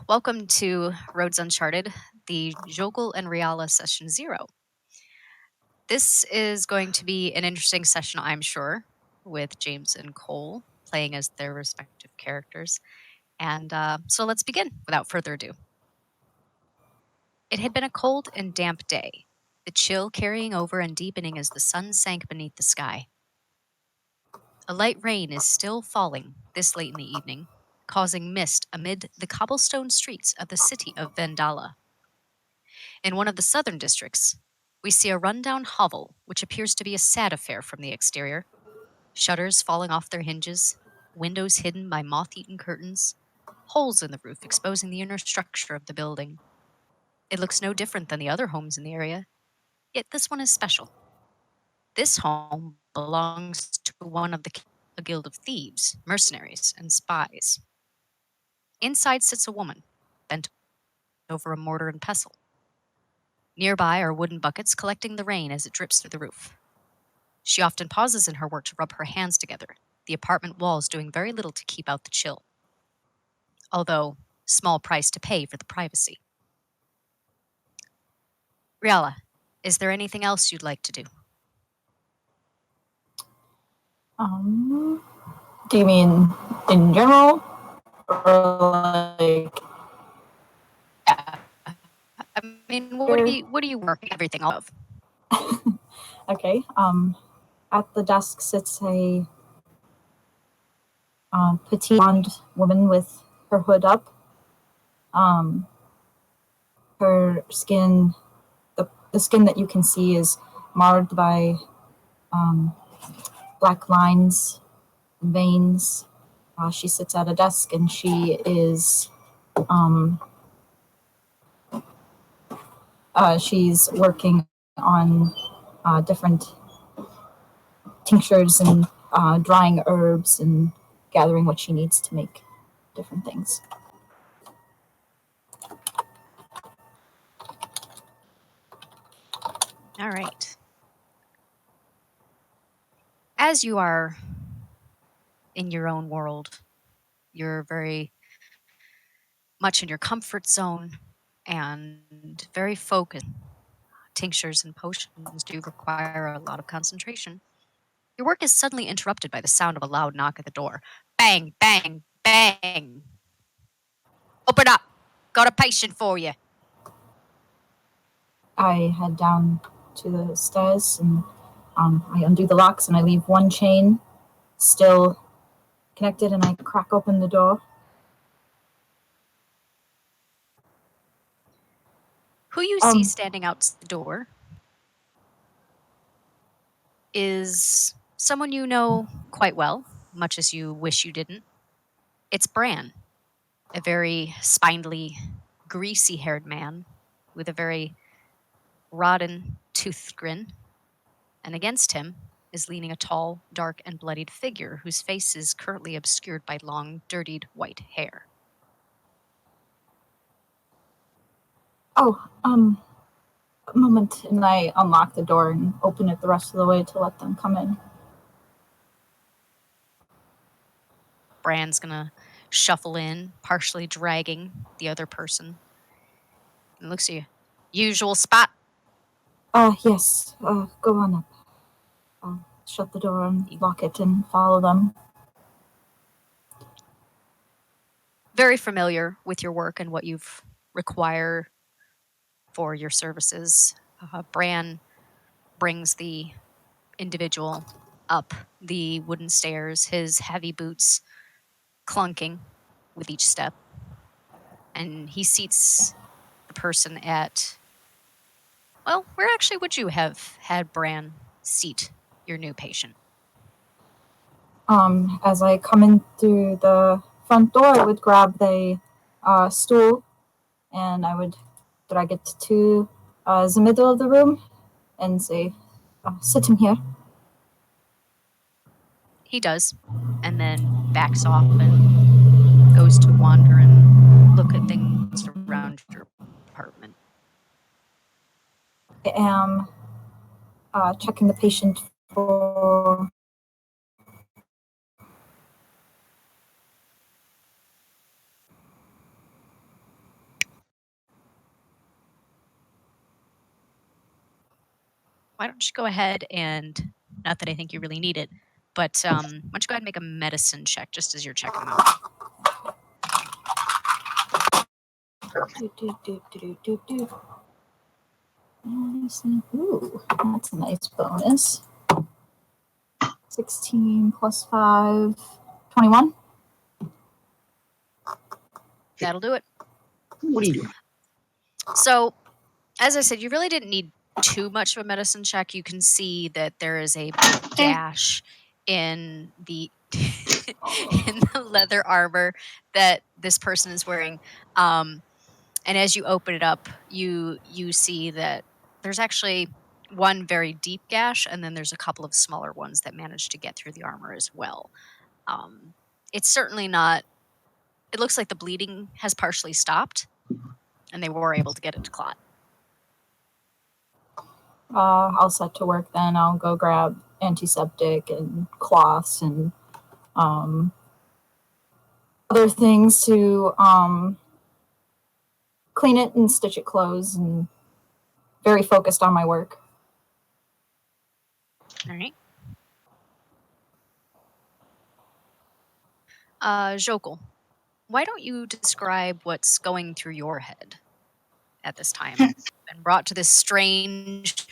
Welcome to Roads Uncharted, the Jokul and Rialla Session 0. This is going to be an interesting session, I'm sure, with James and Cole playing as their respective characters. And so let's begin without further ado. It had been a cold and damp day, the chill carrying over and deepening as the sun sank beneath the sky. A light rain is still falling this late in the evening, causing mist amid the cobblestone streets of the city of Vendala. In one of the southern districts, we see a rundown hovel which appears to be a sad affair from the exterior. Shutters falling off their hinges, windows hidden by moth eaten curtains, holes in the roof exposing the inner structure of the building. It looks no different than the other homes in the area, yet this one is special. This home belongs to one of a guild of thieves, mercenaries, and spies. Inside sits a woman, bent over a mortar and pestle. Nearby are wooden buckets collecting the rain as it drips through the roof. She often pauses in her work to rub her hands together, the apartment walls doing very little to keep out the chill. Although, small price to pay for the privacy. Rialla, is there anything else you'd like to do? Do you mean in general? Or like I mean, what do you work everything off of? Okay. At the desk sits a petite blonde woman with her hood up. Her skin, the skin that you can see is marred by black lines and veins. She sits at a desk and she is she's working on different tinctures and drying herbs and gathering what she needs to make different things. All right. As you are in your own world, you're very much in your comfort zone and very focused. Tinctures and potions do require a lot of concentration. Your work is suddenly interrupted by the sound of a loud knock at the door. Bang, bang, bang. Open up. Got a patient for you. I head down to the stairs and I undo the locks and I leave one chain still connected and I crack open the door. Who you see standing out the door is someone you know quite well, much as you wish you didn't. It's Bran, a very spindly, greasy-haired man with a very rotten, toothed grin. And against him is leaning a tall, dark, and bloodied figure whose face is currently obscured by long, dirtied white hair. A moment, and I unlock the door and open it the rest of the way to let them come in. Bran's gonna shuffle in, partially dragging the other person. And looks at you. Usual spot. Yes. Go on up. I'll shut the door and lock it and follow them. Very familiar with your work and what you've required for your services. Bran brings the individual up the wooden stairs, his heavy boots clunking with each step. And he seats the person at, well, where actually would you have had Bran seat your new patient? As I come in through the front door, I would grab the stool and I would drag it to the middle of the room and say, sit in here. He does, and then backs off and goes to wander and look at things around your apartment. I am checking the patient for why don't you go ahead and, not that I think you really need it, but why don't you go ahead and make a medicine check just as you're checking them out. Ooh, that's a nice bonus. 16 plus 5, 21. That'll do it. What are you doing? So, as I said, you really didn't need too much of a medicine check. You can see that there is a big gash in the in the leather armor that this person is wearing. And as you open it up, you see that there's actually one very deep gash, and then there's a couple of smaller ones that manage to get through the armor as well. It's certainly not. It looks like the bleeding has partially stopped, and they were able to get it to clot. I'll set to work then. I'll go grab antiseptic and cloths and other things to clean it and stitch it closed, and very focused on my work. All right. Jokul, why don't you describe what's going through your head at this time? Been brought to this strange,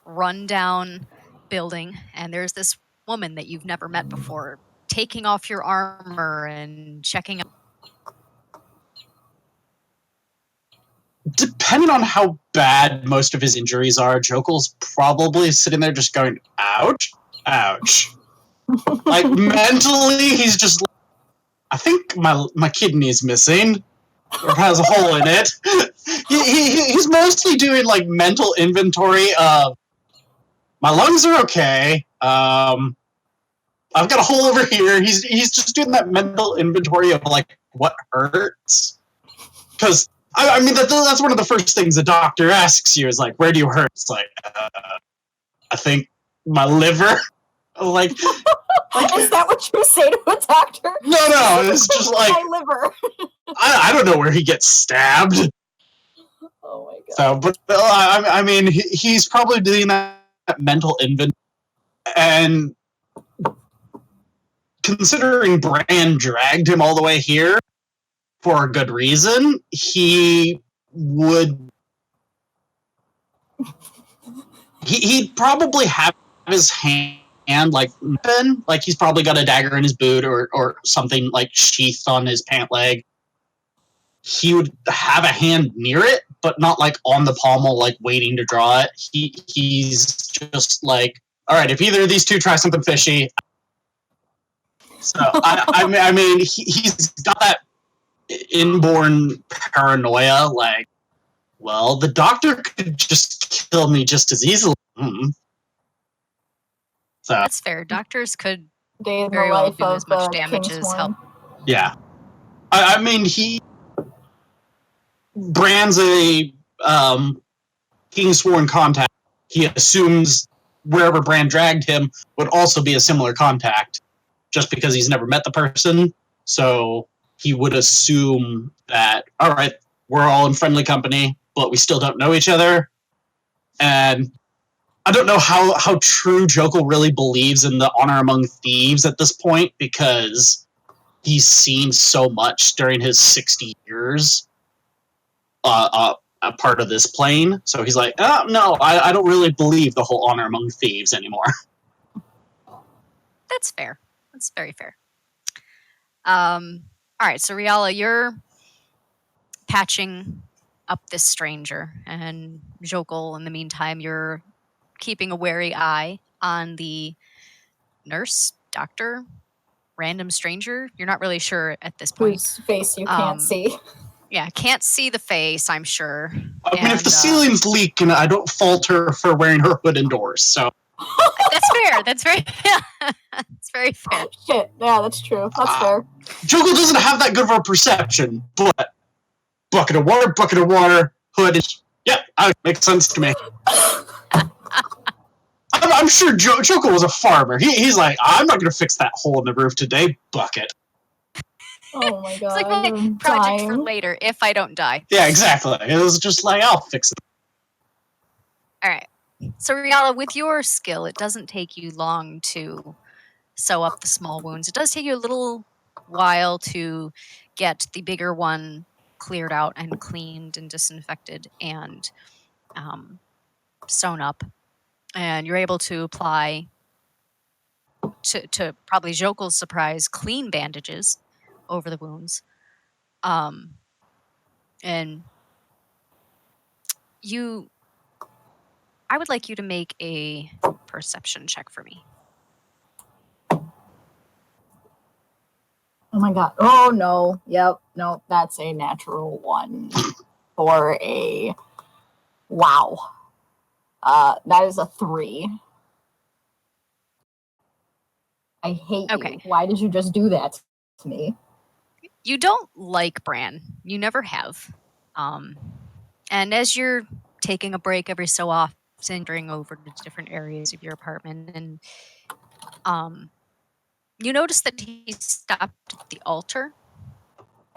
rundown building, and there's this woman that you've never met before taking off your armor and checking. Depending on how bad most of his injuries are, Jokel's probably sitting there just going, ouch, ouch. Like, mentally, he's just like, I think my kidney is missing, or has a hole in it. He's mostly doing, like, mental inventory of, my lungs are okay, I've got a hole over here. He's just doing that mental inventory of, like, what hurts. Because I mean, that's one of the first things a doctor asks you is, like, where do you hurt? It's like, I think my liver. Like, is that what you say to a doctor? No, it's just like, my liver. I don't know where he gets stabbed. Oh my god. So, but I mean, he's probably doing that mental inventory. And considering Bran dragged him all the way here for a good reason, he would. He'd probably have his hand like open, like he's probably got a dagger in his boot or something like sheathed on his pant leg. He would have a hand near it, but not like on the pommel, like waiting to draw it. He's just like, all right, if either of these two try something fishy. So I mean, he's got that inborn paranoia, like, well, the doctor could just kill me just as easily. So that's fair. Doctors could Day in the very well life do of as much damage as help. Yeah. I mean, Bran's a Kingsworn contact. He assumes wherever Bran dragged him would also be a similar contact, just because he's never met the person. So he would assume that, all right, we're all in friendly company, but we still don't know each other. And I don't know how true Jokul really believes in the honor among thieves at this point, because he's seen so much during his 60 years a part of this plane. So he's like, oh, no, I don't really believe the whole honor among thieves anymore. That's fair. That's very fair. All right, so Rialla, you're patching up this stranger, and Jokul, in the meantime, you're keeping a wary eye on the nurse, doctor, random stranger. You're not really sure at this point. Whose face you can't see. Yeah, can't see the face, I'm sure. I mean, if the ceiling's leaking, I don't fault her for wearing her hood indoors, so. That's fair. That's very, it's very fair. Shit, yeah, that's true. That's fair. Jokul doesn't have that good of a perception, but bucket of water, hood. Yep, makes sense to me. I'm sure Jokul was a farmer. He's like, I'm not going to fix that hole in the roof today, bucket. Oh my god. It's like my project for later if I don't die. Yeah, exactly. It was just like, I'll fix it. All right. So, Rialla, with your skill, it doesn't take you long to sew up the small wounds. It does take you a little while to get the bigger one cleared out and cleaned and disinfected and sewn up. And you're able to apply, to probably Jokel's surprise, clean bandages over the wounds. And I would like you to make a perception check for me. Oh my god. Oh no. Yep. No, that's a natural one for a wow. That is a 3. I hate Okay. you. Why did you just do that to me? You don't like Bran. You never have. And as you're taking a break every so often, wandering over to different areas of your apartment, and you notice that he stopped at the altar,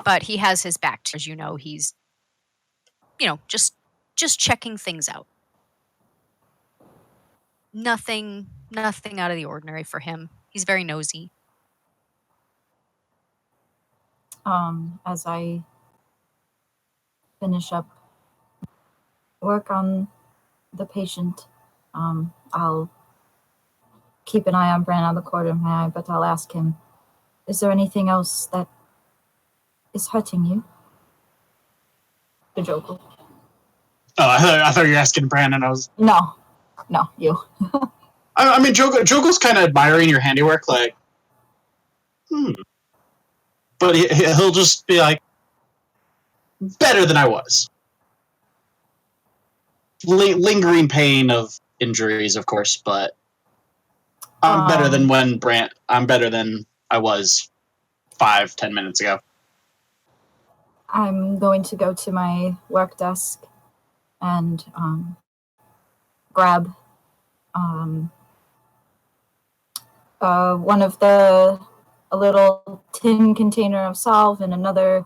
but he has his back to, as you know, he's, just checking things out. Nothing out of the ordinary for him. He's very nosy. As I finish up work on the patient, I'll keep an eye on Bran out of the corner of my eye, but I'll ask him, is there anything else that is hurting you? The Jokul. Oh, I thought you were asking Brandon. I was. No, you. I mean, Jokel's kind of admiring your handiwork, like, But he'll just be like, better than I was. Lingering pain of injuries, of course, but I'm better than I'm better than I was 5-10 minutes ago. I'm going to go to my work desk and grab one of a little tin container of salve and another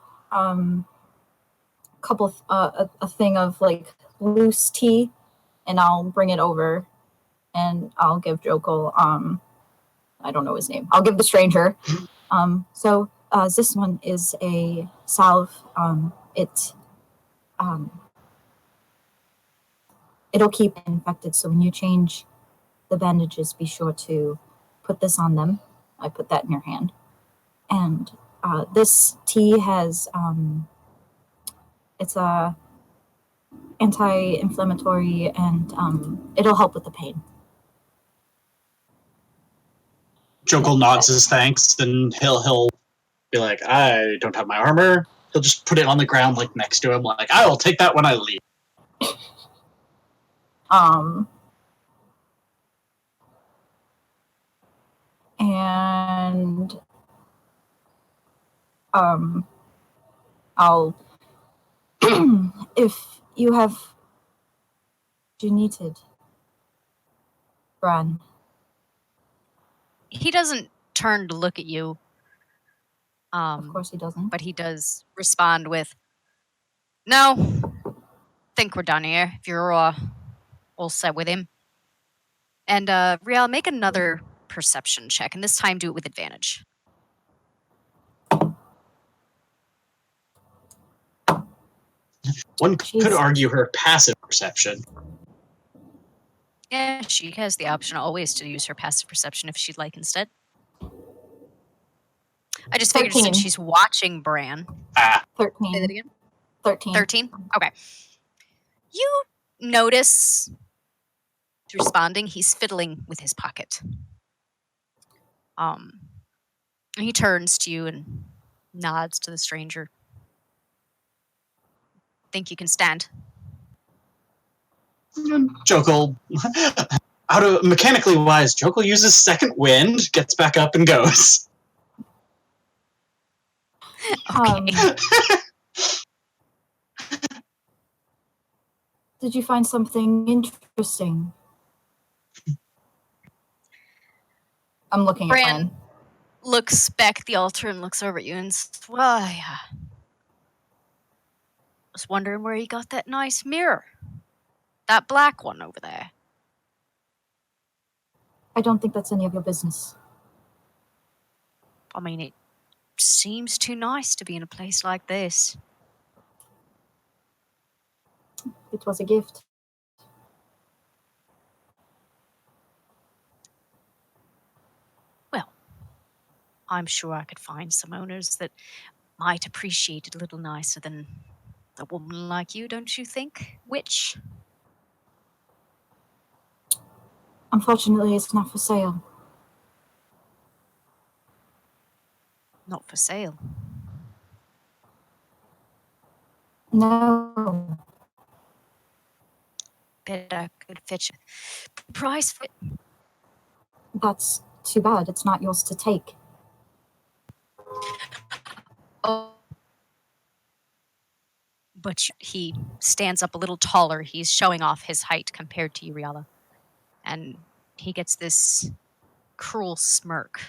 couple a thing of like loose tea, and I'll bring it over and I'll give Jokul I don't know his name. I'll give the stranger. So this one is a salve. It'll keep infected, so when you change the bandages, be sure to put this on them. I put that in your hand. And this tea has, it's a anti-inflammatory, and it'll help with the pain. Jokul nods his thanks, and he'll be like, I don't have my armor. He'll just put it on the ground, like, next to him, like, I will take that when I leave. And I'll if you have needed, Bran. He doesn't turn to look at you. Of course he doesn't. But he does respond with, no, think we're done here, if you're all set with him. And Rial, make another perception check, and this time do it with advantage. One could argue her passive perception. Yeah, she has the option always to use her passive perception if she'd like instead. I just figured 13. since she's watching Bran. 13. Say that again? 13. 13? Okay. You notice, responding, he's fiddling with his pocket. He turns to you and nods to the stranger. Think you can stand? Jokul, mechanically wise, Jokul uses second wind, gets back up, and goes. Okay. Did you find something interesting? I'm looking at Bran. Looks back at the altar and looks over at you and says, well, I was wondering where you got that nice mirror. That black one over there. I don't think that's any of your business. I mean, it seems too nice to be in a place like this. It was a gift. Well, I'm sure I could find some owners that might appreciate it a little nicer than a woman like you, don't you think, witch? Unfortunately, it's not for sale. Not for sale. No. Bet I could fetch a price for it. That's too bad. It's not yours to take. Oh. But he stands up a little taller. He's showing off his height compared to you, Rialla. And he gets this cruel smirk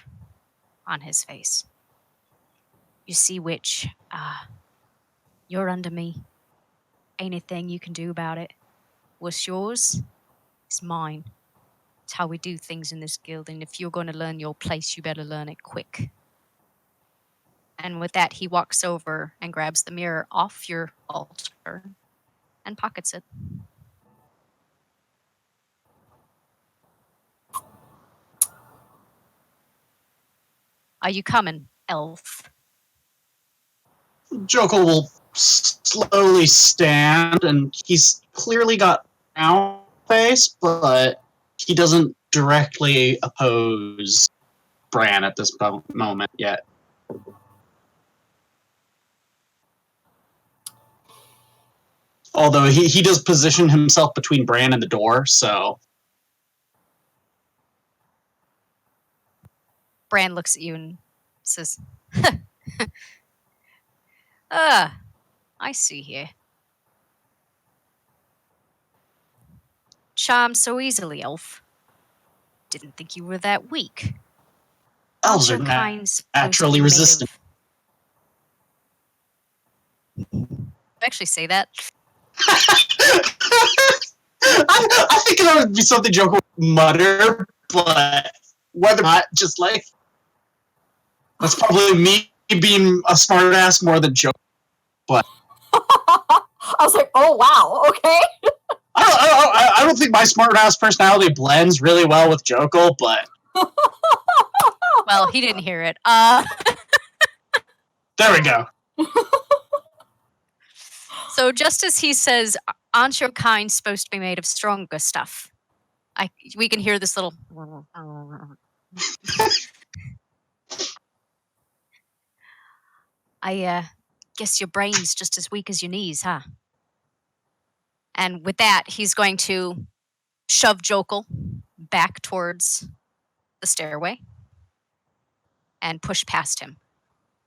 on his face. You see, witch, you're under me. Ain't a thing you can do about it. What's yours is mine. It's how we do things in this guild, and if you're going to learn your place, you better learn it quick. And with that, he walks over and grabs the mirror off your altar and pockets it. Are you coming, elf? Jokul will slowly stand, and he's clearly got down face, but he doesn't directly oppose Bran at this moment yet. Although he does position himself between Bran and the door, so... Bran looks at you and says, Ah, I see here. Charmed so easily, elf. Didn't think you were that weak. Elves Aren't are your kind supposed to naturally be made resistant. I actually say that. I think that would be something Joker would mutter, but whether or not, just like... That's probably me being a smartass more than Joker. But I was like, oh, wow, okay. I don't think my smartass personality blends really well with Jokel, but... Well, he didn't hear it. There we go. So just as he says, aren't your kind supposed to be made of stronger stuff? We can hear this little... I guess your brain's just as weak as your knees, huh? And with that, he's going to shove Jokul back towards the stairway and push past him.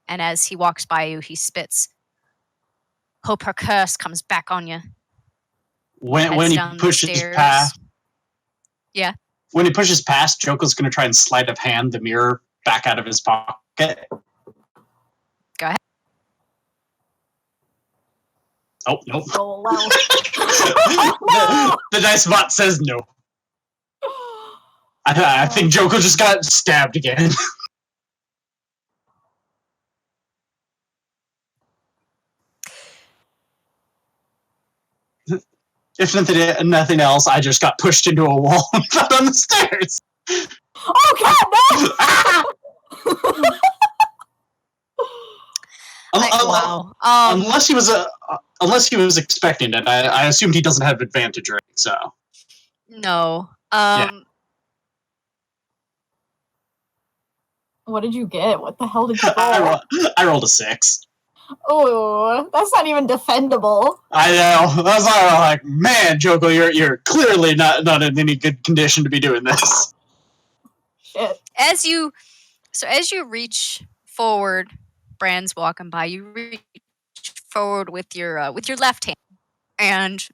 And as he walks by you, he spits. Hope her curse comes back on you. When he pushes past... Yeah? When he pushes past, Jokel's going to try and sleight of hand the mirror back out of his pocket. Go ahead. Oh, nope. Oh, wow. The dice bot says no. I think Jokel just got stabbed again. If nothing else, I just got pushed into a wall and fell down the stairs. Oh, God, no! Wow. Unless he was expecting it, I assumed he doesn't have advantage right. So no. Yeah. What did you get? What the hell did you roll? I rolled a 6. Oh, that's not even defendable. I know. That's why I'm like, man, Jokel, you're clearly not in any good condition to be doing this. Shit. As you reach forward, Bran's walking by. You reach forward with your left hand, and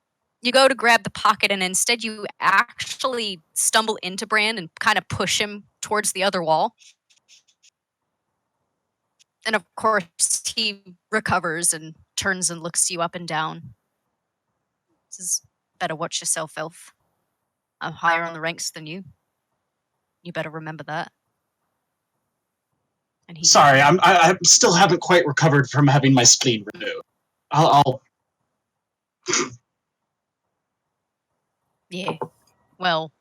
you go to grab the pocket, and instead you actually stumble into Bran and kind of push him towards the other wall. And of course, he recovers and turns and looks you up and down. Says, "Better watch yourself, elf. I'm higher on the ranks than you. You better remember that. And he Sorry, I still haven't quite recovered from having my spleen removed. I'll Yeah. Well,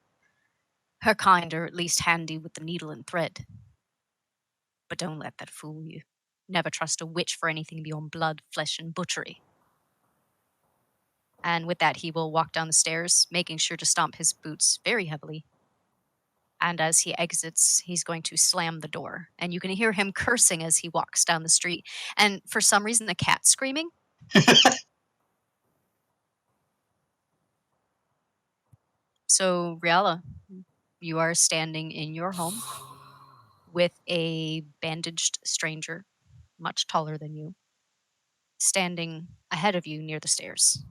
her kind are at least handy with the needle and thread. But don't let that fool you. Never trust a witch for anything beyond blood, flesh, and butchery. And with that, he will walk down the stairs, making sure to stomp his boots very heavily. And as he exits, he's going to slam the door. And you can hear him cursing as he walks down the street. And for some reason, the cat's screaming. So, Rialla, you are standing in your home with a bandaged stranger, much taller than you, standing ahead of you near the stairs.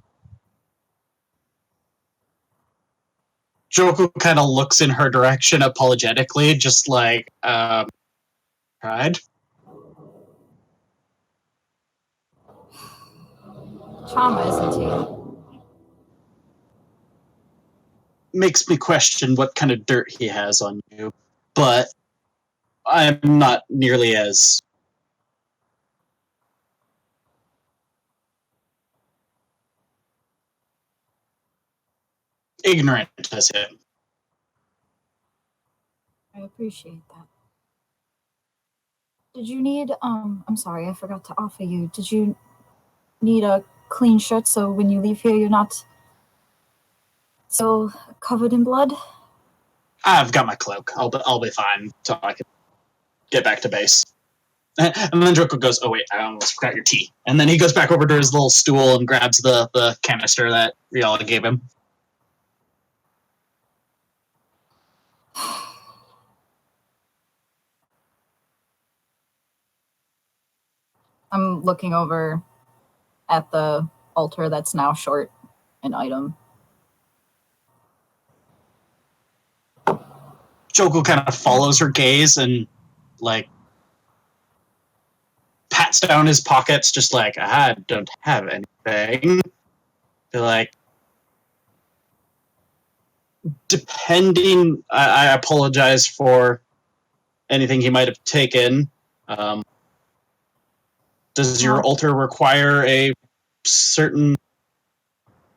Jokul kind of looks in her direction apologetically, just like, pride. Chama, isn't he? Makes me question what kind of dirt he has on you, but I'm not nearly as ignorant as him. I appreciate that. Did you need, I'm sorry, I forgot to offer you. Did you need a clean shirt so when you leave here you're not so covered in blood? I've got my cloak. I'll be fine so I can get back to base. And then Jokul goes, oh wait, I almost forgot your tea. And then he goes back over to his little stool and grabs the canister that Rialla gave him. I'm looking over at the altar that's now short an item. Jokul kind of follows her gaze and, like, pats down his pockets, just like, I don't have anything. They're like, depending, I apologize for anything he might have taken. Does your altar require a certain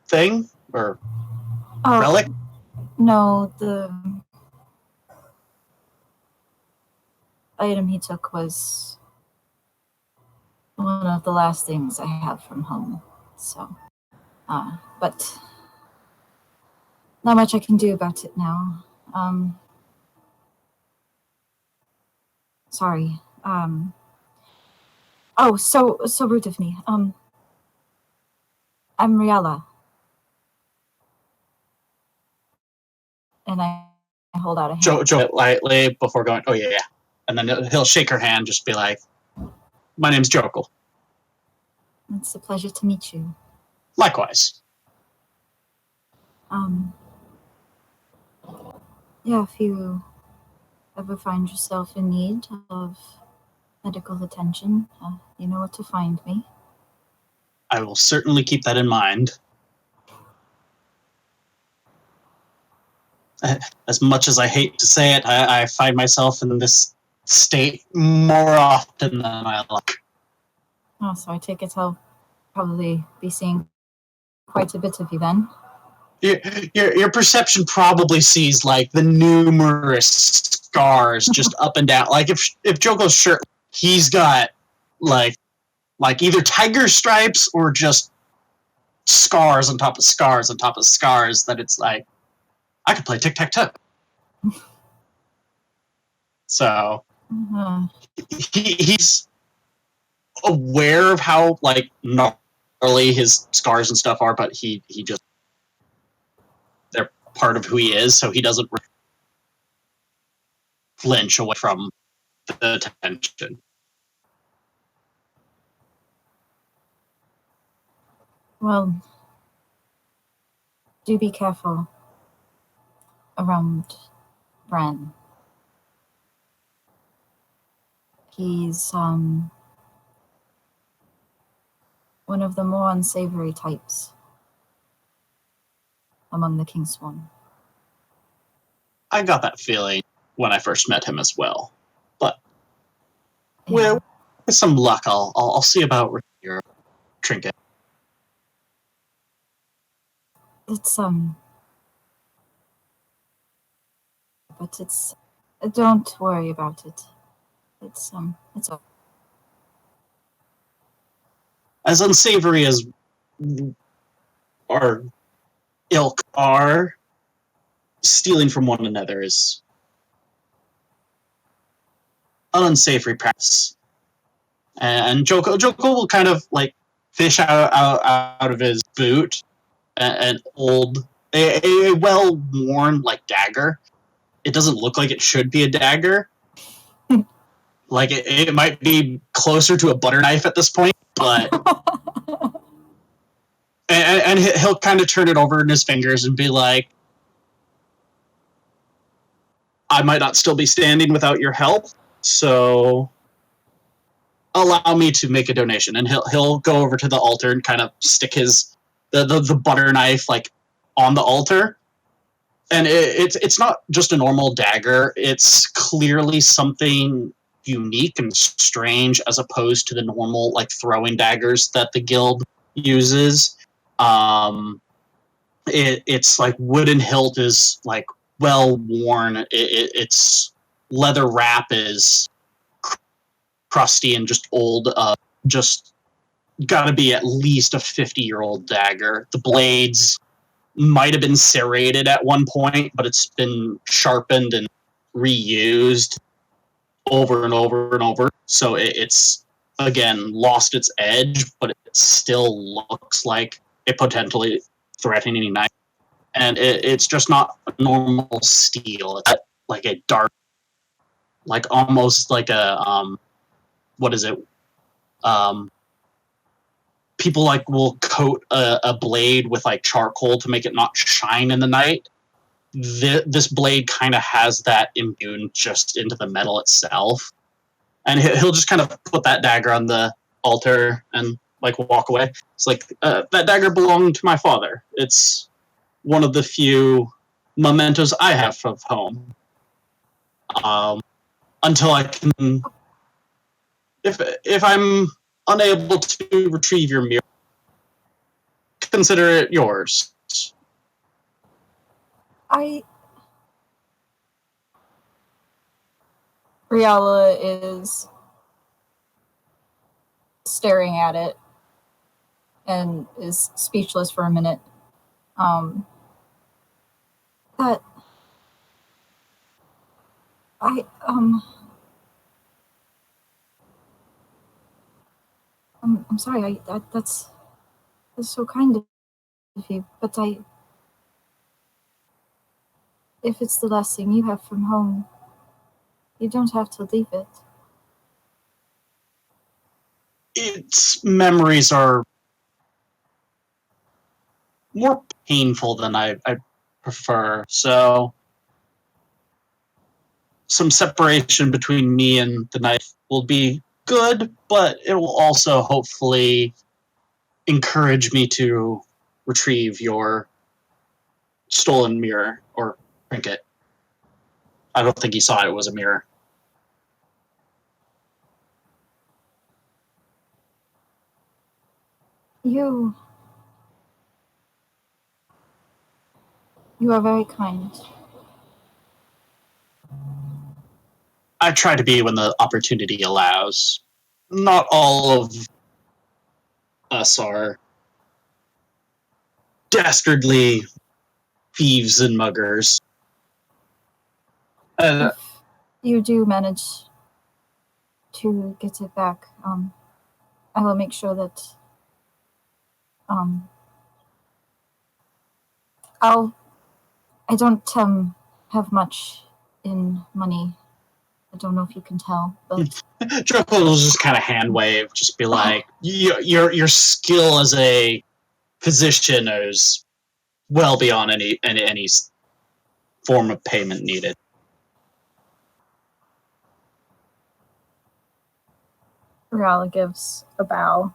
thing or relic? No, the item he took was one of the last things I have from home. So, but not much I can do about it now. Sorry. Oh, so rude of me. I'm Rialla. And I hold out a hand. Joe lightly before going, oh yeah. And then he'll shake her hand, just be like, my name's Jokul. It's a pleasure to meet you. Likewise. Yeah, if you ever find yourself in need of medical attention, you know where to find me. I will certainly keep that in mind. As much as I hate to say it, I find myself in this state more often than I like. Oh, so I take it I'll probably be seeing quite a bit of you then. Your perception probably sees like the numerous scars just up and down. Like if Joko's shirt, he's got like either tiger stripes or just scars on top of scars on top of scars. That it's like I could play tic-tac-toe. So he's aware of how like gnarly his scars and stuff are, but he just they're part of who he is, so he doesn't flinch away from the attention. Well, do be careful around Bran. He's one of the more unsavory types among the Kingsworn. I got that feeling. when I first met him as well. But Yeah. with some luck, I'll see about your trinket. It's but it's don't worry about it. It's all As unsavory as our ilk are, stealing from one another is an unsavory practice. And Jokul will kind of like fish out of his boot an old, a well worn like dagger. It doesn't look like it should be a dagger. Like it might be closer to a butter knife at this point, but and he'll kind of turn it over in his fingers and be like, I might not still be standing without your help, so allow me to make a donation. And he'll go over to the altar and kind of stick his the butter knife like on the altar. And it's not just a normal dagger. It's clearly something unique and strange as opposed to the normal like throwing daggers that the guild uses. It's like wooden hilt is like well worn. Its leather wrap is crusty and just old. Just got to be at least a 50-year-old dagger. The blades might have been serrated at one point, but it's been sharpened and reused over and over and over. So it's again lost its edge, but it still looks like a potentially threatening knife. And it's just not normal steel. It's like a dark, like almost like a what is it? Um, People like will coat a blade with like charcoal to make it not shine in the night. This blade kind of has that imbued just into the metal itself, and he'll just kind of put that dagger on the altar and like walk away. It's like that dagger belonged to my father. It's one of the few mementos I have of home. Until I can, if I'm unable to retrieve your mirror, consider it yours. Rialla is staring at it and is speechless for a minute. That I I'm sorry. That's so kind of you, but if it's the last thing you have from home, you don't have to leave it. Its memories are more painful than I prefer. So some separation between me and the knife will be good, but it will also hopefully encourage me to retrieve your stolen mirror or trinket. I don't think he saw it was a mirror. You are very kind. I try to be when the opportunity allows. Not all of us are dastardly thieves and muggers. If you do manage to get it back, I will make sure that I don't have much in money. I don't know if you can tell, but Jokul will just kind of hand wave, just be like, your skill as a physician is well beyond any form of payment needed. Rialla gives a bow.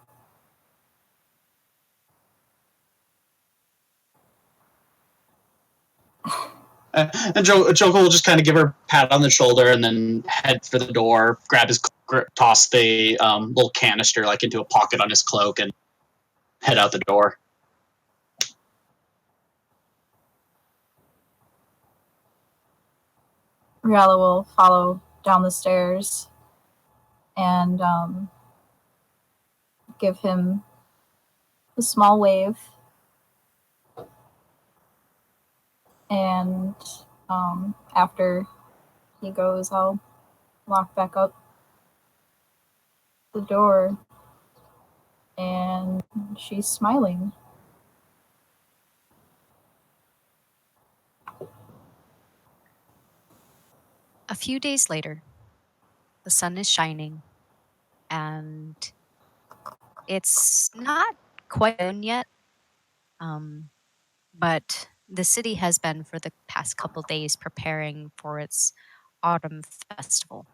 And Jokul will just kind of give her a pat on the shoulder and then head for the door, toss the little canister like into a pocket on his cloak and head out the door. Rialla will follow down the stairs and give him a small wave. And after he goes, I'll lock back up the door. And she's smiling. A few days later, the sun is shining, and it's not quite done yet, but the city has been for the past couple days preparing for its autumn festival,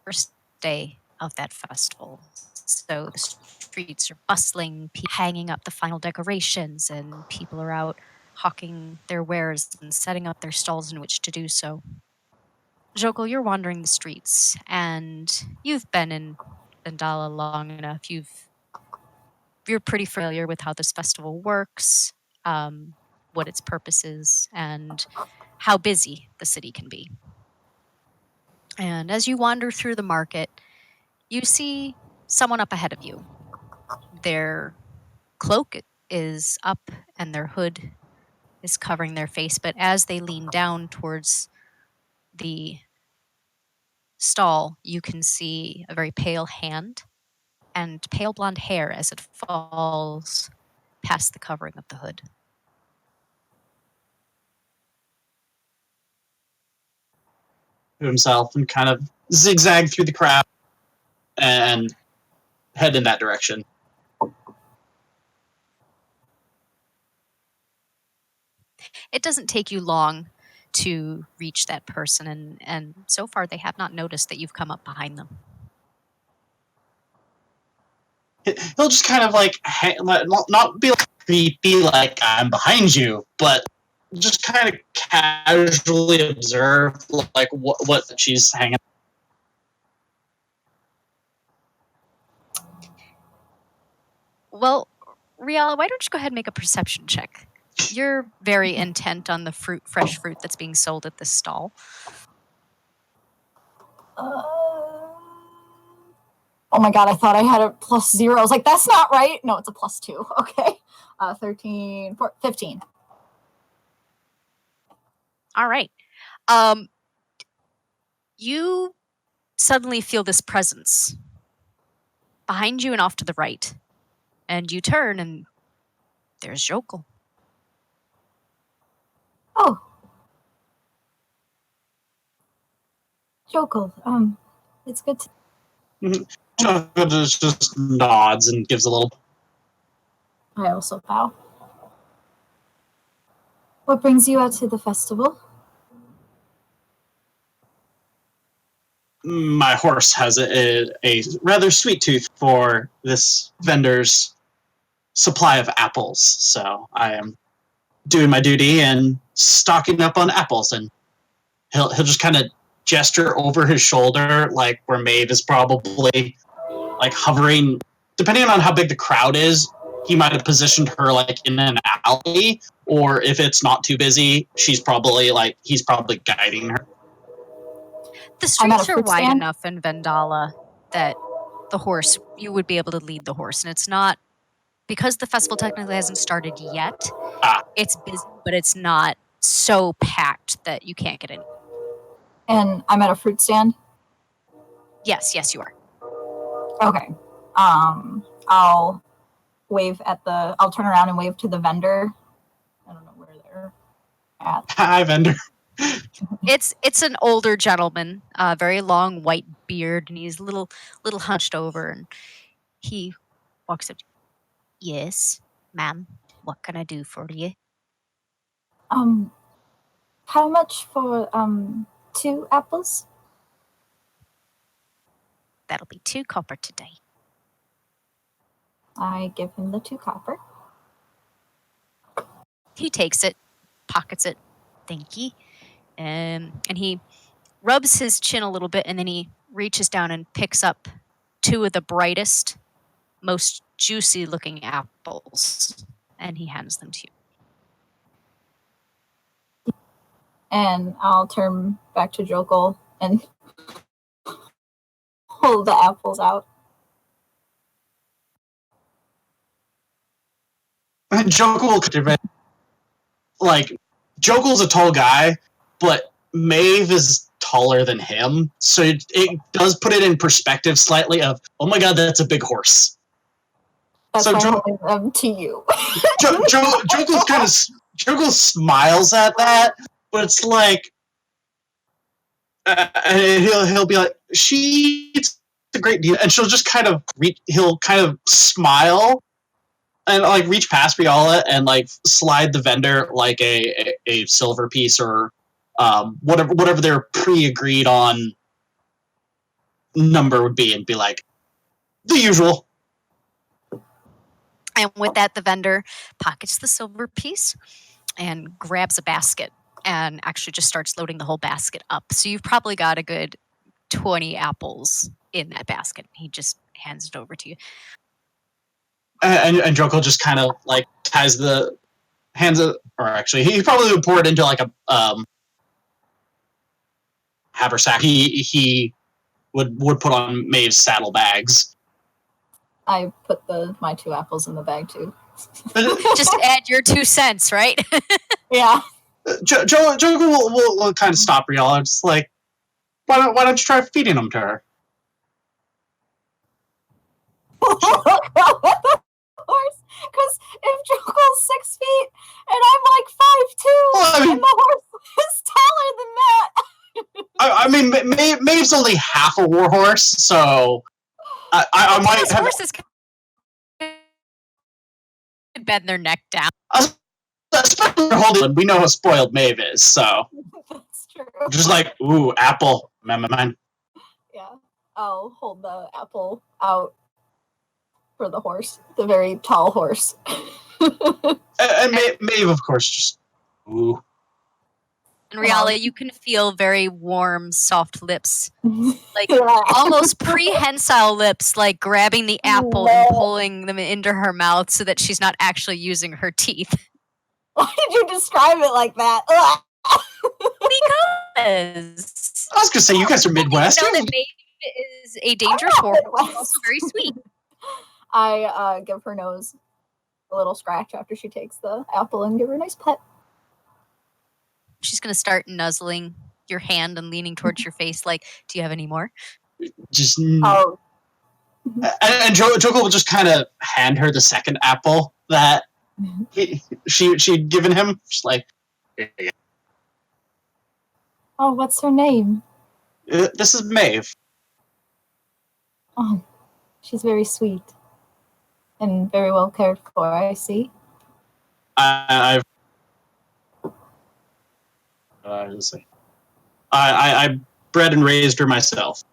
first day of that festival. So the streets are bustling, hanging up the final decorations, and people are out hawking their wares and setting up their stalls in which to do so. Jokul, you're wandering the streets, and you've been in Vendala long enough. You're pretty familiar with how this festival works, what its purpose is, and how busy the city can be. And as you wander through the market, you see someone up ahead of you. Their cloak is up and their hood is covering their face, but as they lean down towards the stall, you can see a very pale hand and pale blonde hair as it falls past the covering of the hood. To himself and kind of zigzag through the crowd and head in that direction. It doesn't take you long to reach that person, and so far they have not noticed that you've come up behind them. He'll just kind of like not be like creepy like I'm behind you, but just kind of casually observe like what she's hanging. Well, Rialla, why don't you go ahead and make a perception check? You're very intent on the fresh fruit that's being sold at this stall. Oh my god, I thought I had a +0. I was like, that's not right. No, it's a +2. Okay. 13, 14, 15. All right. You suddenly feel this presence behind you and off to the right. And you turn, and there's Jokul. Oh. Jokul, it's good to... Just nods and gives a little. I also bow. What brings you out to the festival? My horse has a rather sweet tooth for this vendor's supply of apples, so I am doing my duty and stocking up on apples. And he'll just kind of gesture over his shoulder, like where Maeve is probably like hovering. Depending on how big the crowd is, he might have positioned her like in an alley, or if it's not too busy, he's probably guiding her. The streets are wide enough in Vendala that you would be able to lead the horse. And it's not, because the festival technically hasn't started yet, it's busy, but it's not so packed that you can't get in. And I'm at a fruit stand? Yes, you are. Okay. I'll turn around and wave to the vendor. I don't know where they're at. Hi, vendor. It's an older gentleman, very long white beard, and he's a little hunched over, and he walks up. Yes, ma'am. What can I do for you? How much for 2 apples? That'll be 2 copper today. I give him the 2 copper. He takes it, pockets it. Thank ye. And he rubs his chin a little bit, and then he reaches down and picks up two of the brightest, most juicy looking apples, and he hands them to you. And I'll turn back to Jokul and pull the apples out. Jokul like Jokul's a tall guy, but Maeve is taller than him, so it does put it in perspective slightly. Of oh my god, that's a big horse. That's So why I'm holding them to you. Jokul smiles at that, but it's like he'll be like, she eats a great deal, and she'll just kind of he'll kind of smile and like reach past Rialla and like slide the vendor like a silver piece or whatever their pre-agreed on number would be, and be like the usual. And with that, the vendor pockets the silver piece and grabs a basket and actually just starts loading the whole basket up. So you've probably got a good 20 apples in that basket. He just hands it over to you. And Jokul just kind of like ties the hands it, or actually he probably would pour it into like a haversack. He would put on Maeve's saddlebags. I put my 2 apples in the bag too. Just add your 2 cents, right? Yeah. Jokul will kind of stop Rialla. Just like, why don't you try feeding them to her? Because if Jokul's 6 feet and I'm like 5'2", Well, I mean, and the horse is taller than that. I mean, Maeve's only half a warhorse, so I might Those have. horses can bend their neck down. Especially holding, we know how spoiled Maeve is, so That's true. just like, ooh, apple, man. Yeah, I'll hold the apple out for the horse, the very tall horse. And Maeve, of course, just ooh. And Rialla, you can feel very warm, soft lips, like Yeah. almost prehensile lips, like grabbing the apple and pulling them into her mouth so that she's not actually using her teeth. Why did you describe it like that? Because I was gonna say, you guys are Midwest. You know that Maeve is a dangerous horse, but also very sweet. I give her nose a little scratch after she takes the apple and give her a nice pet. She's going to start nuzzling your hand and leaning towards your face like, do you have any more? Just Oh. and Jokul will just kind of hand her the second apple that she'd given him. Just like, Oh, what's her name? this is Maeve. Oh, she's very sweet and very well cared for, I see. I bred and raised her myself.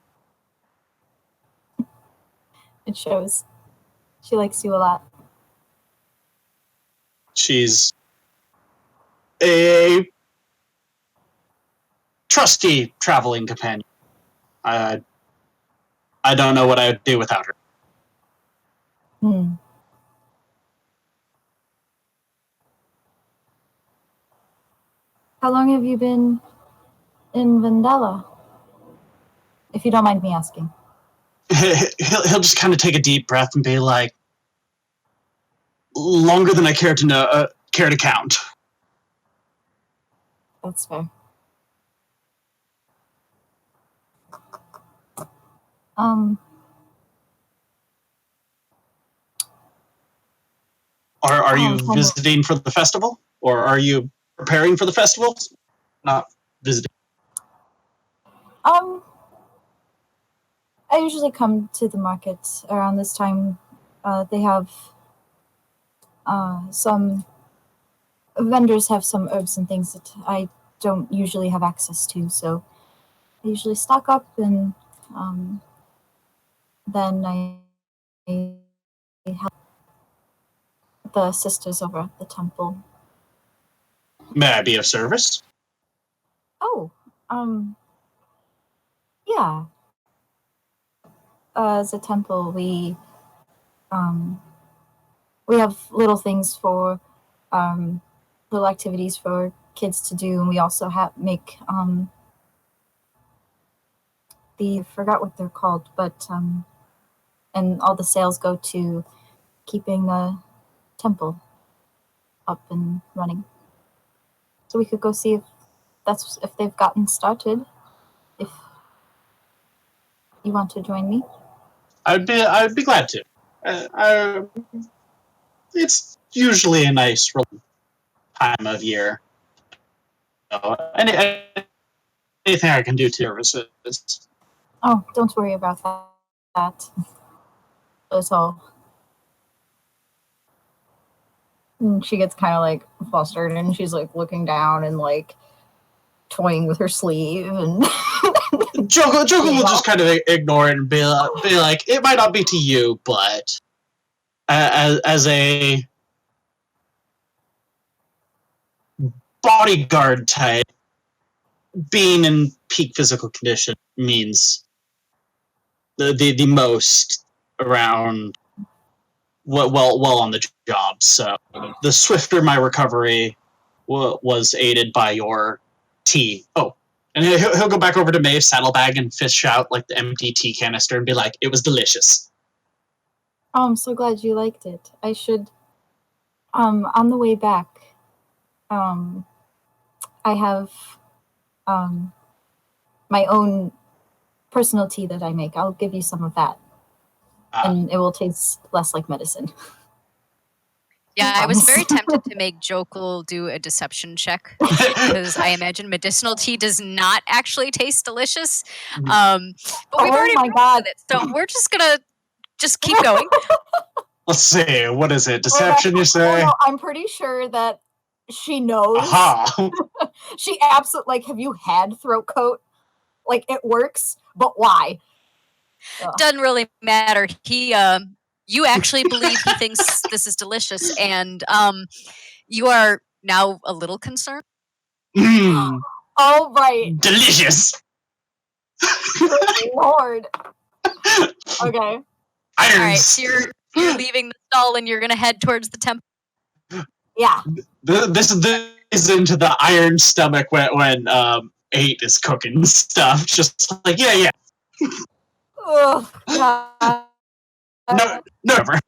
It shows. She likes you a lot. She's a trusty traveling companion. I don't know what I would do without her. How long have you been in Vendela? If you don't mind me asking. He'll just kind of take a deep breath and be like, longer than I care to count. That's fair. Are you visiting for the festival, or are you preparing for the festival? Not visiting. I usually come to the market around this time. They have some vendors have some herbs and things that I don't usually have access to, so I usually stock up, and then I help the sisters over at the temple. May I be of service? Oh, yeah. As a temple, we have little things for little activities for kids to do, and we also make the forgot what they're called, but and all the sales go to keeping the temple up and running. So we could go see if they've gotten started. If you want to join me. I'd be glad to. It's usually a nice time of year. Anything I can do to services. Oh, don't worry about that. It's all. And she gets kind of like flustered, and she's like looking down and like toying with her sleeve, and Jokul will just kind of ignore it and be like, it might not be to you, but as a bodyguard type, being in peak physical condition means the most around well on the job. So the swifter my recovery was aided by your tea. Oh, and he'll go back over to Maeve's saddlebag and fish out like the empty tea canister and be like, "It was delicious." Oh, I'm so glad you liked it. I should. On the way back, I have my own personal tea that I make. I'll give you some of that, and it will taste less like medicine. Yeah, I was very tempted to make Jokul do a deception check because I imagine medicinal tea does not actually taste delicious. But we've already proven it, so we're just gonna keep going. Let's see, what is it? Deception, you say? No, I'm pretty sure that she knows. Aha! She absolutely like. Have you had throat coat? Like it works, but why? Doesn't really matter. You actually believe he thinks this is delicious, and you are now a little concerned. All right. Delicious. Good Lord. Okay. Irons. All right, so you're leaving the stall and you're gonna head towards the temple. Yeah. This is into the iron stomach when 8 is cooking stuff. Just like yeah. Oh God. No, never.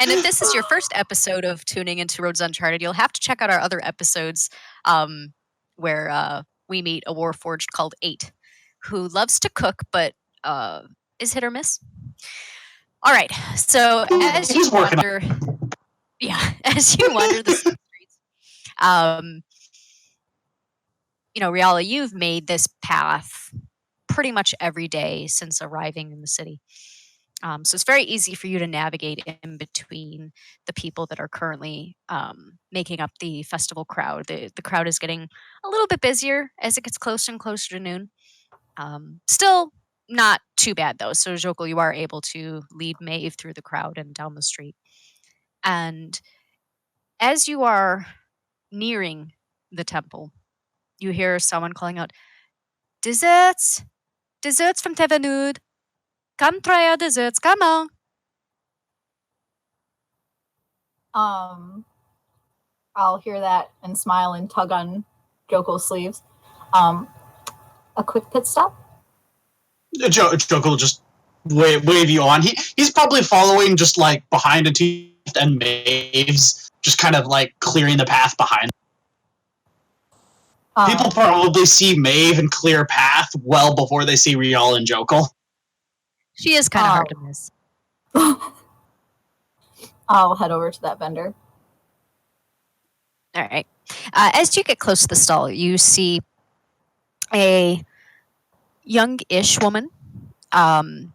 And if this is your first episode of tuning into Roads Uncharted, you'll have to check out our other episodes where we meet a warforged called 8, who loves to cook but is hit or miss. All right, so as you wander, as you wander the streets, Rialla, you've made this path pretty much every day since arriving in the city. So it's very easy for you to navigate in between the people that are currently making up the festival crowd. The crowd is getting a little bit busier as it gets closer and closer to noon. Still not too bad though. So Jokul, you are able to lead Maeve through the crowd and down the street. And as you are nearing the temple, you hear someone calling out, "Desserts! Desserts from Tevenud! Come try our desserts, come on!" I'll hear that and smile and tug on Jokul's sleeves. A quick pit stop. Jokul will just wave you on. He's probably following just like behind a teeth, and Maeve's just kind of like clearing the path behind. People probably see Maeve and clear path well before they see Rialla and Jokul. She is kind of hard to miss. I'll head over to that vendor. All right. As you get close to the stall, you see a young-ish woman, and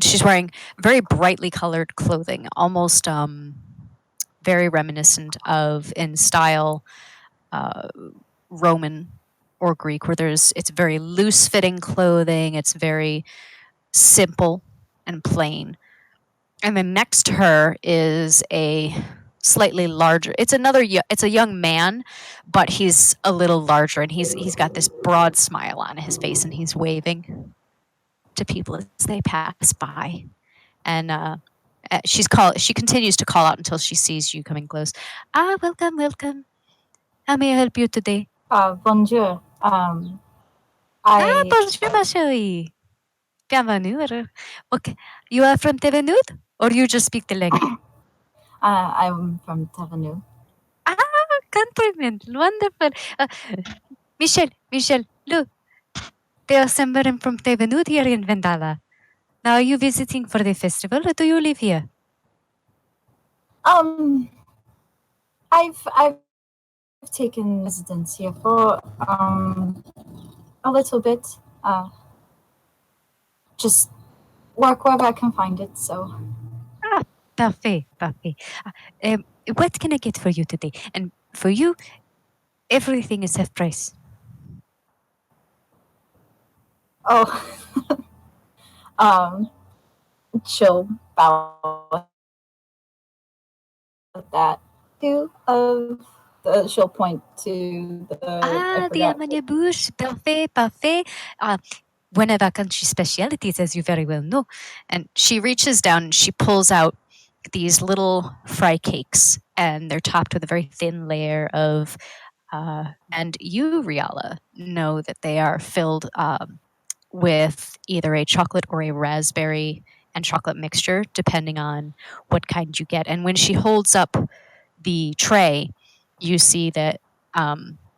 she's wearing very brightly colored clothing, almost very reminiscent of, in style, Roman or Greek, where it's very loose-fitting clothing. It's very simple and plain. And then next to her is a slightly larger. It's a young man, but he's a little larger, and he's got this broad smile on his face, and he's waving to people as they pass by. And she continues to call out until she sees you coming close. Ah, welcome, welcome. How may I help you today? Bonjour. Ah, bonjour, ma chérie. Bienvenue. Okay, you are from Tevenud, or you just speak the language? I'm from Tavanu. Ah, compliment. Wonderful. Michelle, look. There's someone from Tevenud here in Vendala. Now, are you visiting for the festival, or do you live here? I've taken residence here for a little bit. Just work wherever I can find it. So Ah, parfait. What can I get for you today? And for you, everything is half price. She'll bow at that. She'll point to Ah, the amanyabouche. Parfait. One of our country specialities, as you very well know. And she reaches down and she pulls out these little fry cakes, and they're topped with a very thin layer of. And you, Rialla, know that they are filled with either a chocolate or a raspberry and chocolate mixture, depending on what kind you get. And when she holds up the tray, you see that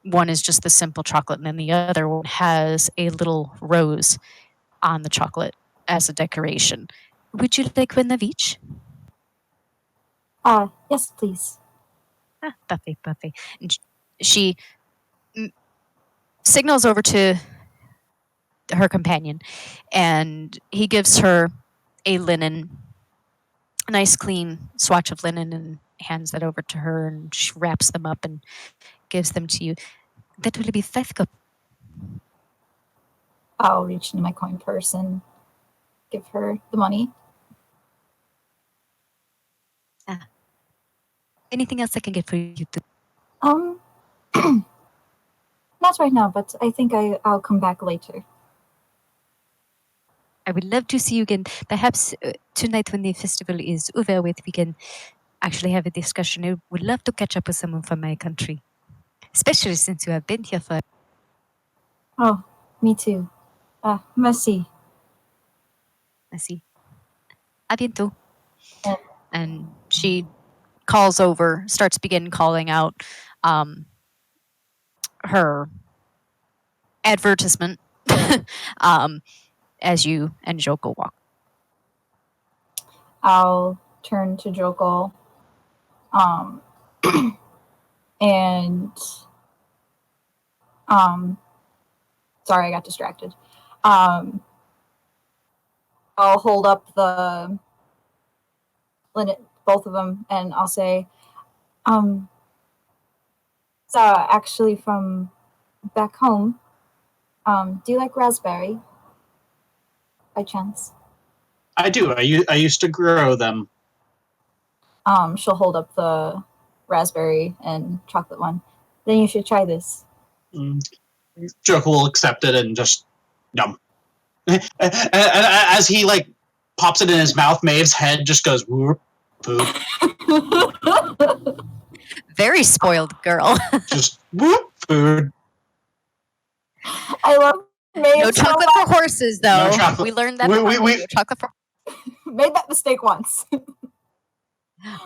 one is just the simple chocolate, and then the other one has a little rose on the chocolate as a decoration. Would you like one of each? Yes, please. Ah, Buffy. And she signals over to her companion, and he gives her a nice clean swatch of linen, and hands that over to her, and she wraps them up and gives them to you. That will be 5 cup. I'll reach into my coin purse and give her the money. Anything else I can get for you? Not right now, but I think I'll come back later. I would love to see you again. Perhaps tonight, when the festival is over with, we can actually have a discussion. I would love to catch up with someone from my country, especially since you have been here for. Oh, me too. Merci. Merci. A bientôt. Yeah. And she calls over, begin calling out her advertisement as you and Jokul walk. I'll turn to Jokul and sorry, I got distracted. I'll hold up the linen, both of them, and I'll say, it's actually from back home. Do you like raspberry by chance? I do. I used to grow them. She'll hold up the raspberry and chocolate one. Then you should try this. Jokul will accept it and just yum. And as he like pops it in his mouth, Maeve's head just goes whoop, food. Very spoiled girl. Just whoop, food. I love Maeve. No chocolate for horses, though. No chocolate. We learned that. We chocolate for. Made that mistake once.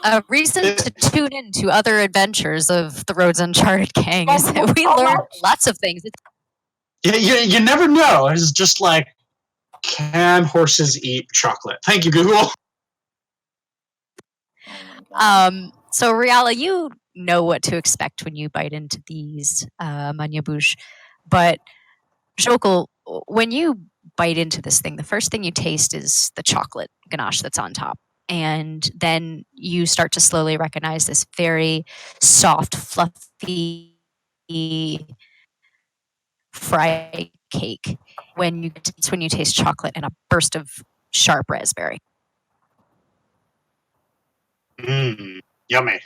A reason to tune in to other adventures of the Roads Uncharted gang is that we learned lots of things. You never know. It's just like, can horses eat chocolate? Thank you, Google. So, Rialla, you know what to expect when you bite into these manyabouche, but Jokul, when you bite into this thing, the first thing you taste is the chocolate ganache that's on top. And then you start to slowly recognize this very soft, fluffy fry cake when you taste chocolate and a burst of sharp raspberry. Yummy.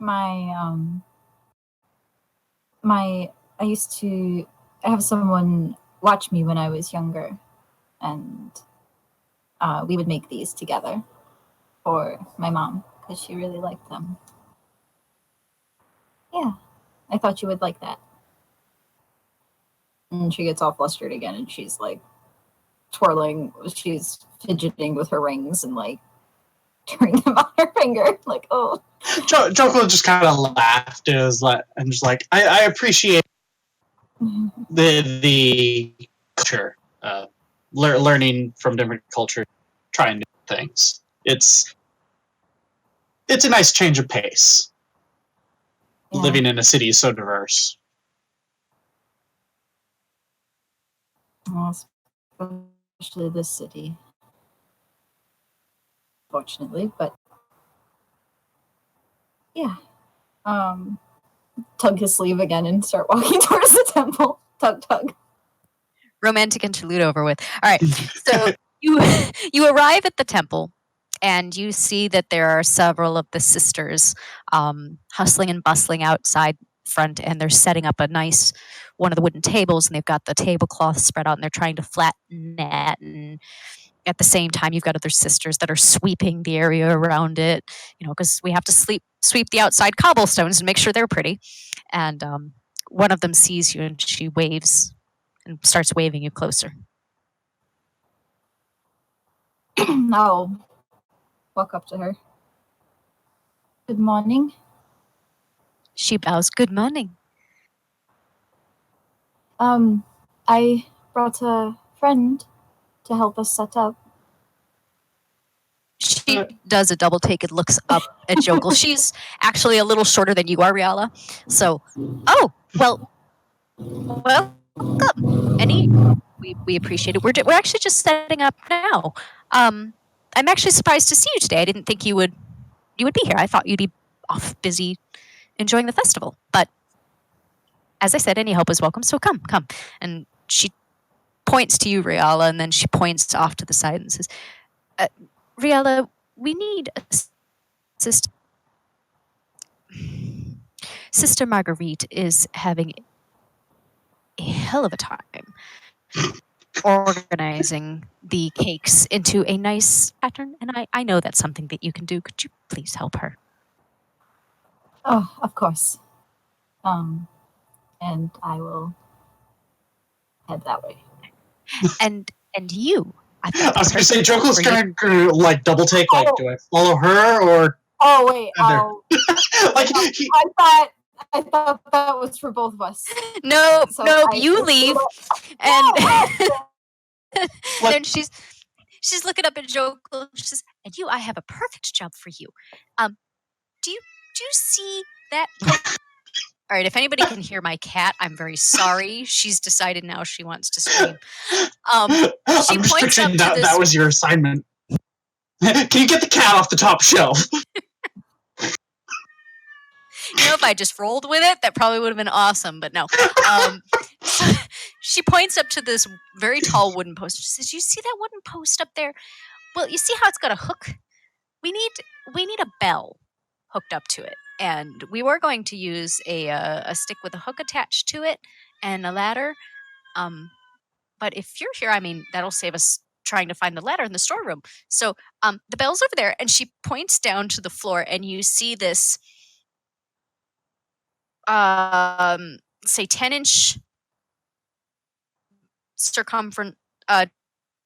My I used to have someone watch me when I was younger, and we would make these together for my mom because she really liked them. Yeah, I thought you would like that. And she gets all flustered again, and she's like twirling. She's fidgeting with her rings and like turning them on her finger. Like, oh. Jokul just kind of laughed and just like, I appreciate the culture, learning from different cultures, trying new things. It's a nice change of pace. Yeah. Living in a city so diverse. Well, especially this city, fortunately. But yeah, tug his sleeve again and start walking towards the temple. Tug. Romantic interlude over with. All right, so you arrive at the temple, and you see that there are several of the sisters hustling and bustling outside front, and they're setting up a nice one of the wooden tables, and they've got the tablecloth spread out, and they're trying to flatten that. And at the same time, you've got other sisters that are sweeping the area around it, because we have to sweep the outside cobblestones and make sure they're pretty. And one of them sees you, and she waves and starts waving you closer. I'll walk up to her. Good morning. She bows. Good morning. I brought a friend to help us set up. She does a double take and looks up at Jokul. She's actually a little shorter than you are, Rialla. So, welcome. We appreciate it. We're actually just setting up now. I'm actually surprised to see you today. I didn't think you would be here. I thought you'd be off busy enjoying the festival. But as I said, any help is welcome. So come. And she points to you, Rialla, and then she points off to the side and says, Rialla, we need a sister. Sister Marguerite is having a hell of a time organizing the cakes into a nice pattern, and I know that's something that you can do. Could you please help her? Oh, of course. And I will head that way. And you. I was going to say, Jokul's going to like double take. Like, do I follow her or? Oh wait, like I thought that was for both of us. No, you leave, and then she's looking up at Jokul. She says, "And you, I have a perfect job for you. Do you see that?" All right, if anybody can hear my cat, I'm very sorry. She's decided now she wants to scream. She I'm just points up picturing to this. That was your assignment. Can you get the cat off the top shelf? If I just rolled with it, that probably would have been awesome, but no. So she points up to this very tall wooden post. She says, "You see that wooden post up there? Well, you see how it's got a hook? We need a bell hooked up to it. And we were going to use a stick with a hook attached to it and a ladder. But if you're here, I mean, that'll save us trying to find the ladder in the storeroom. So the bell's over there." And she points down to the floor, and you see this say 10-inch circumference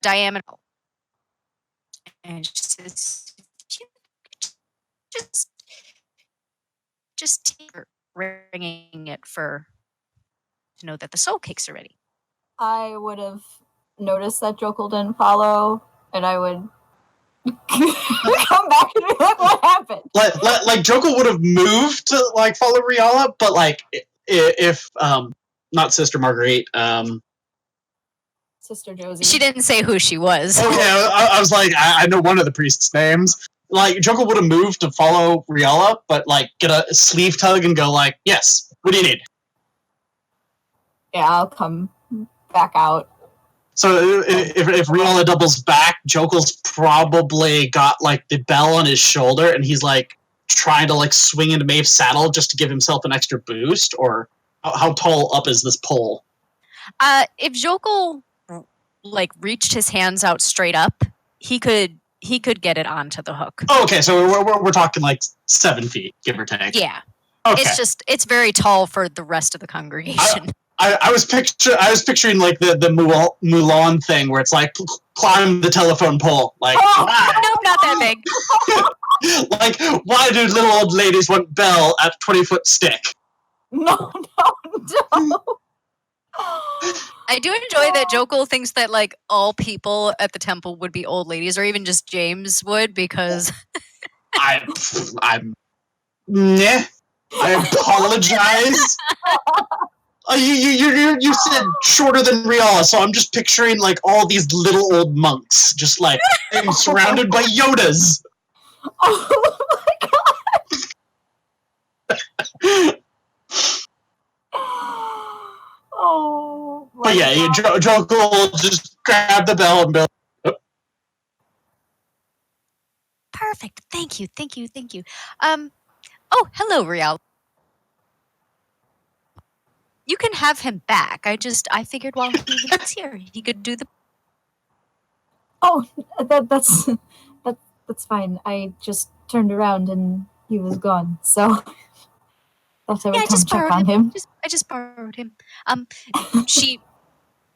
diameter. And she says, just take her ringing it to know that the soul cakes are ready. I would have noticed that Jokul didn't follow, and I would come back and be like, "What happened?" Like Jokul would have moved to like follow Rialla, but like if not Sister Marguerite, Sister Josie. She didn't say who she was. Okay, I was like, I know one of the priests' names. Like Jokul would have moved to follow Rialla, but like get a sleeve tug and go like, "Yes, what do you need?" Yeah, I'll come back out. So if Rialla doubles back, Jokul's probably got like the bell on his shoulder, and he's like, trying to like swing into Maeve's saddle just to give himself an extra boost, or how tall up is this pole? If Jokul like reached his hands out straight up, he could get it onto the hook. Oh, okay, so we're talking like 7 feet, give or take. Yeah. Okay. It's very tall for the rest of the congregation. I was picturing like the Mulan thing where it's like climb the telephone pole. Like, why? Nope, not that big. Like, why do little old ladies want Belle at 20-foot stick? No. I do enjoy that Jokul thinks that like all people at the temple would be old ladies, or even just James would, because I'm nah. I apologize. You said shorter than Rialla, so I'm just picturing like all these little old monks, just like surrounded by Yodas. Oh my god. Oh. But yeah, Jokul just grab the bell and be like, perfect. Thank you. Oh, hello, Rial. You can have him back. I figured while he was here, he could do the. Oh, that's fine. I just turned around and he was gone, so thought I would come check on him. I just borrowed him. She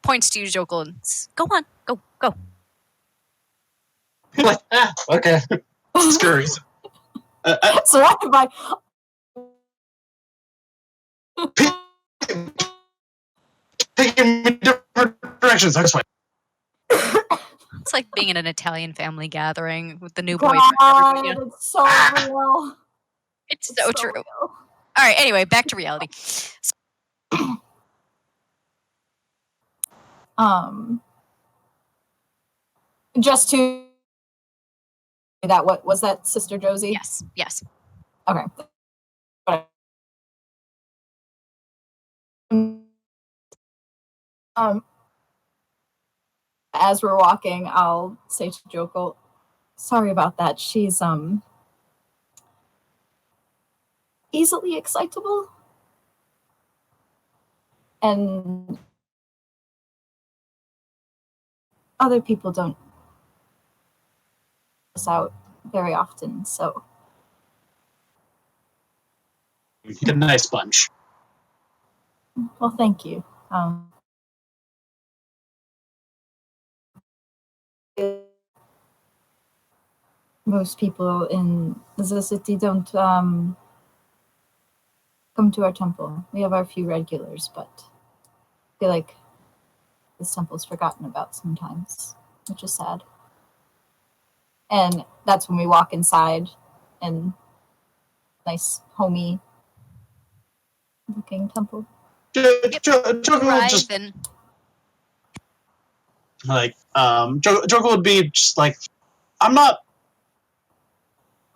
points to you, Jokul, and says, "Go on, go." like, okay, scurries. Surrounded by Taking me different directions. That's fine. It's like being in an Italian family gathering with the new God, boyfriend. Everybody. it's so real. It's so true. Real. All right. Anyway, back to reality. Just to that, what was that, Sister Josie? Yes. Okay. As we're walking, I'll say to Jokul, sorry about that. She's easily excitable. And other people don't us out very often, so a nice bunch. Well, thank you. Most people in the city don't come to our temple. We have our few regulars, but I feel like this temple's forgotten about sometimes, which is sad. And that's when we walk inside, and nice, homey looking temple. Jokul just like Jokul would be just like, I'm not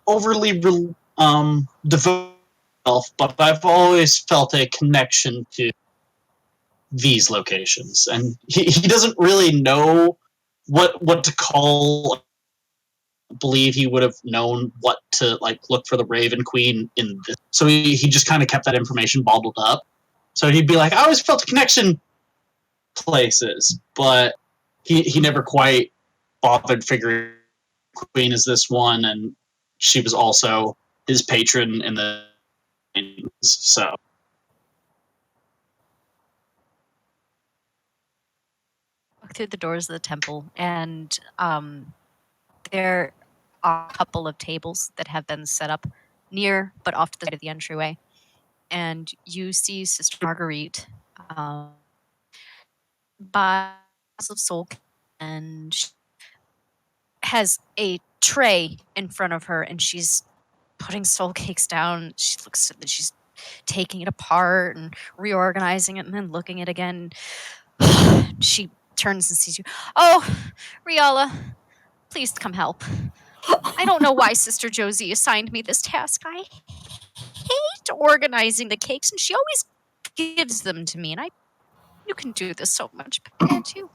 overly devoted, but I've always felt a connection to these locations, and he doesn't really know what to call. Believe he would have known what to like look for the Raven Queen in this, so he just kind of kept that information bottled up. So he'd be like, I always felt a connection places, but he never quite bothered figuring Queen is this one, and she was also his patron in the so. Walk through the doors of the temple, and there are a couple of tables that have been set up near, but off to the side of the entryway. And you see Sister Marguerite by of soul, and she has a tray in front of her, and she's putting soul cakes down. She's taking it apart and reorganizing it, and then looking at it again. She turns and sees you. Oh, Rialla, please come help. I don't know why Sister Josie assigned me this task. I hate organizing the cakes, and she always gives them to me, and you can do this so much better too.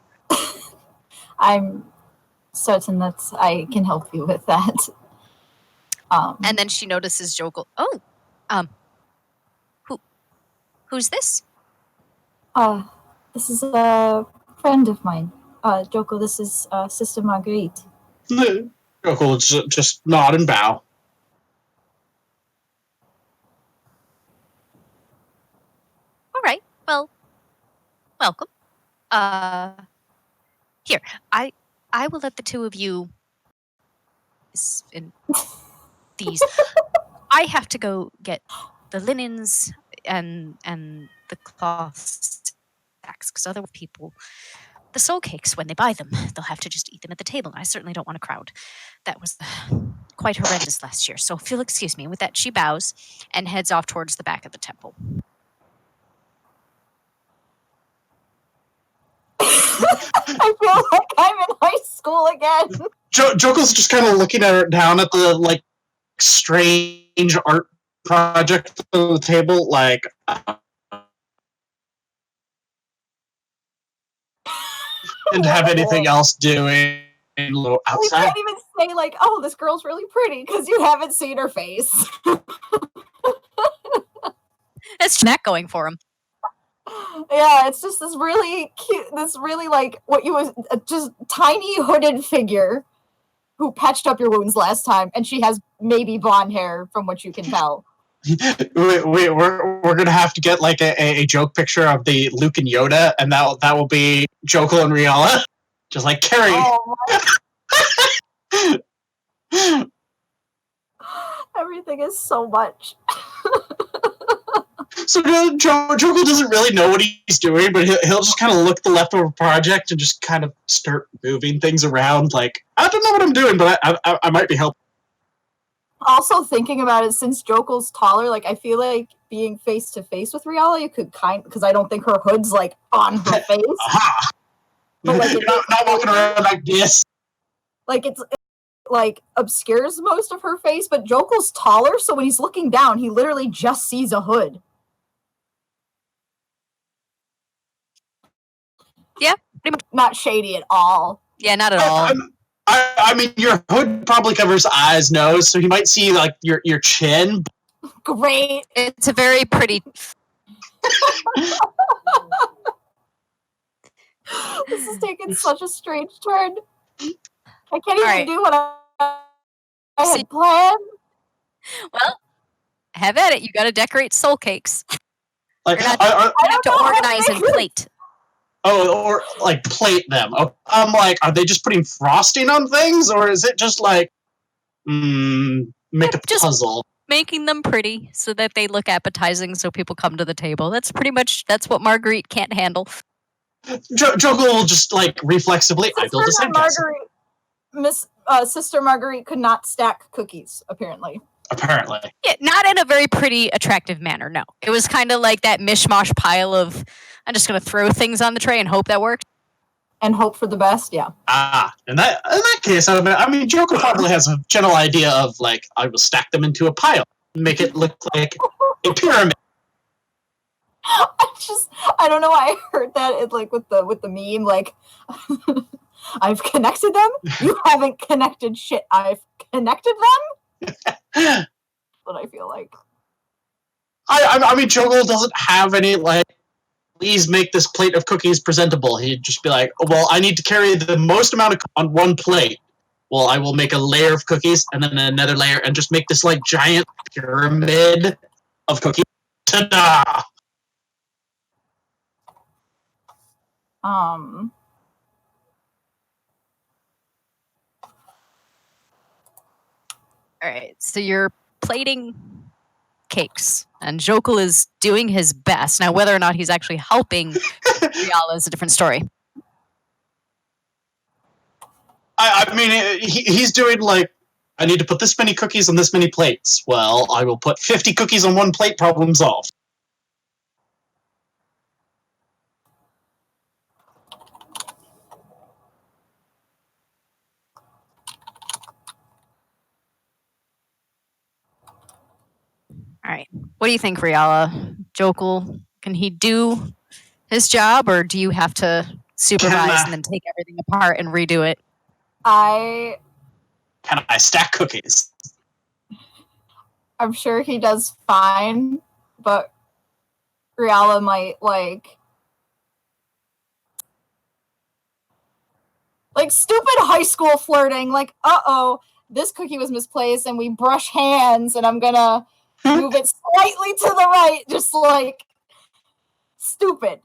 I'm certain that I can help you with that. And then she notices Jokul. Oh, who's this? This is a friend of mine. Joko, this is Sister Marguerite. Jokul will just nod and bow. All right. Well, welcome. Here, I will let the two of you. In these, I have to go get the linens and the cloth stacks because other people, the soul cakes, when they buy them, they'll have to just eat them at the table. I certainly don't want a crowd. That was quite horrendous last year. So if you'll excuse me. With that, she bows and heads off towards the back of the temple. I feel like I'm in high school again. Jokel's just kind of looking at her down at the like strange art project on the table, like. Didn't have anything else doing outside. We can't even say like, "Oh, this girl's really pretty," because you haven't seen her face. That's that going for him. Yeah, it's just this really cute, this really like what you was just tiny hooded figure who patched up your wounds last time, and she has maybe blonde hair from what you can tell. We're gonna have to get like a joke picture of the Luke and Yoda, and that will be Jokul and Rialla, just like carrying. Oh my. Everything is so much. So Jokul doesn't really know what he's doing, but he'll just kind of look at the leftover project and just kind of start moving things around. Like, I don't know what I'm doing, but I might be helping. Also thinking about it, since Jokel's taller, like I feel like being face to face with Rialla, you could because I don't think her hood's like on her face. Aha! But like not walking around like this. Like it like obscures most of her face, but Jokel's taller, so when he's looking down, he literally just sees a hood. Yeah, not shady at all. Yeah, not at all. I mean, your hood probably covers eyes, nose, so you might see like your chin. Great. It's a very pretty. This is taking such a strange turn. I can't even do what I had planned. Well, have at it. You got to decorate soul cakes. Like, you have to organize and plate. Oh, or like plate them. I'm like, are they just putting frosting on things, or is it just like, make a puzzle? Making them pretty so that they look appetizing, so people come to the table. That's what Marguerite can't handle. Jokul will just like reflexively. I built a sandcastle. Sister Marguerite could not stack cookies, apparently. Yeah, not in a very pretty, attractive manner, no. It was kind of like that mishmash pile of, I'm just going to throw things on the tray and hope that works. And hope for the best, yeah. In that case, I mean, Jokul probably has a general idea of, like, I will stack them into a pile, make it look like a pyramid. I don't know why I heard that, like, with the meme, like, I've connected them? You haven't connected shit. I've connected them? That's what I feel like. I mean, Jokul doesn't have any, like, please make this plate of cookies presentable. He'd just be like, oh, well, I need to carry the most amount of on one plate. Well, I will make a layer of cookies and then another layer and just make this, like, giant pyramid of cookies. Ta-da! All right, so you're plating cakes, and Jokul is doing his best. Now, whether or not he's actually helping Rialla is a different story. I mean, he's doing, like, I need to put this many cookies on this many plates. Well, I will put 50 cookies on one plate, problem solved. All right. What do you think, Rialla? Jokul, can he do his job, or do you have to supervise and then take everything apart and redo it? Can I stack cookies? I'm sure he does fine, but Rialla might like stupid high school flirting. Like, this cookie was misplaced, and we brush hands, and I'm gonna move it slightly to the right, just like stupid.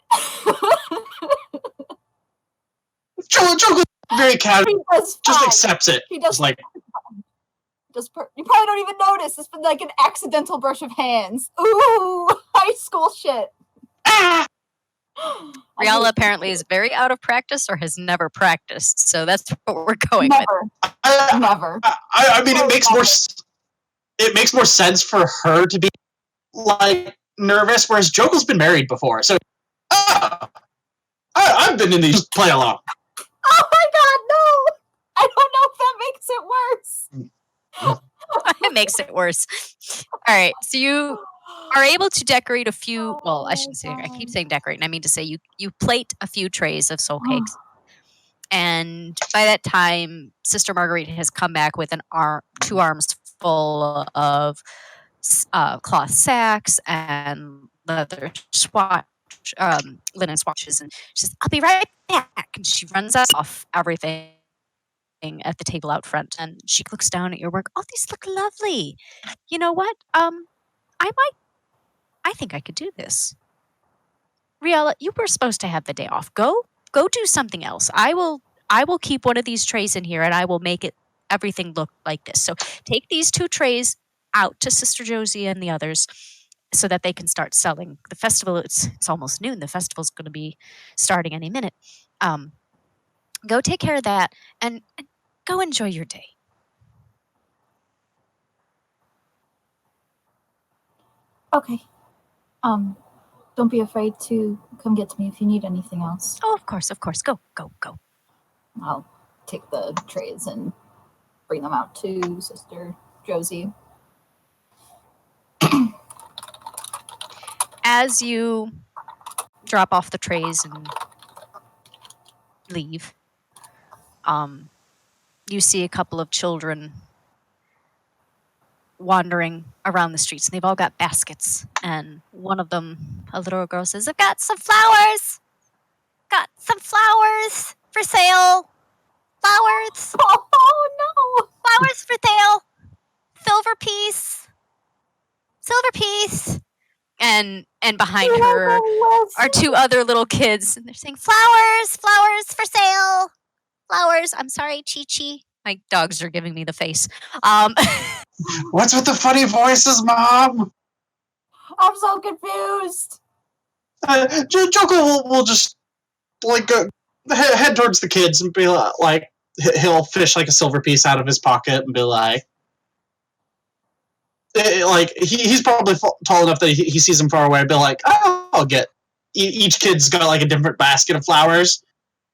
Jokul very casual, just accepts it. He does like. You probably don't even notice. It's been like an accidental brush of hands. Ooh, high school shit. Ah! Rialla apparently is very out of practice or has never practiced, so that's what we're going Never. with. Never. I mean, it makes more sense for her to be like nervous, whereas Jokul's been married before, so I've been in these play along. Oh my god, no! I don't know if that makes it worse. It makes it worse. All right, so you are able to decorate a few. Well, I shouldn't say. I keep saying decorate, and I mean to say you plate a few trays of soul cakes. And by that time, Sister Marguerite has come back with two arms full of cloth sacks and leather linen swatches, and she says, "I'll be right back." And she runs off everything at the table out front, and she looks down at your work. Oh, these look lovely. You know what? I think I could do this. Rialla, you were supposed to have the day off. Go do something else. I will keep one of these trays in here, and I will make everything look like this. So take these two trays out to Sister Josie and the others so that they can start selling. The festival, it's almost noon. The festival's going to be starting any minute. Go take care of that and go enjoy your day. Okay. Don't be afraid to come get me if you need anything else. Oh, of course. Go. I'll take the trays and bring them out to Sister Josie. As you drop off the trays and leave, you see a couple of children wandering around the streets, and they've all got baskets. And one of them, a little girl, says, "I've got some flowers. Got some flowers for sale. Flowers. Oh no! Flowers for sale. Silver piece. Silver piece." And behind her are two other little kids, and they're saying, "Flowers, flowers for sale. Flowers." I'm sorry, Chi-Chi. My dogs are giving me the face. What's with the funny voices, Mom? I'm so confused. Jokul will just like go, head towards the kids and be like, he'll fish like a silver piece out of his pocket and be like he's probably tall enough that he sees them far away and be like, "Oh, I'll get." Each kid's got like a different basket of flowers.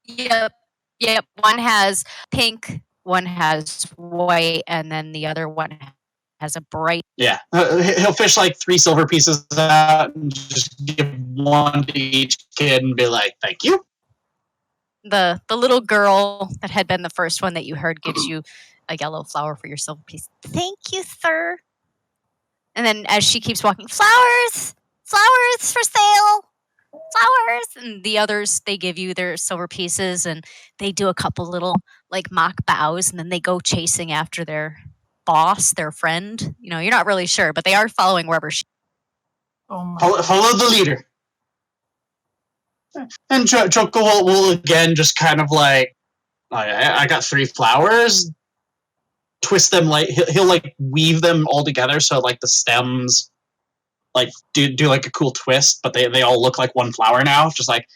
Yep. One has pink, one has white, and then the other one has a bright. Yeah, he'll fish like 3 silver pieces out and just give one to each kid and be like, "Thank you." The little girl that had been the first one that you heard gives you a yellow flower for your silver piece. "Thank you, sir." And then as she keeps walking, "Flowers for sale. Flowers." And the others, they give you their silver pieces, and they do a couple little like mock bows, and then they go chasing after their boss, their friend. You're not really sure, but they are following wherever she. Follow the leader. And Jokul will again just kind of like, I got 3 flowers. Twist them like he'll like weave them all together so like the stems like do like a cool twist, but they all look like one flower now. Just like,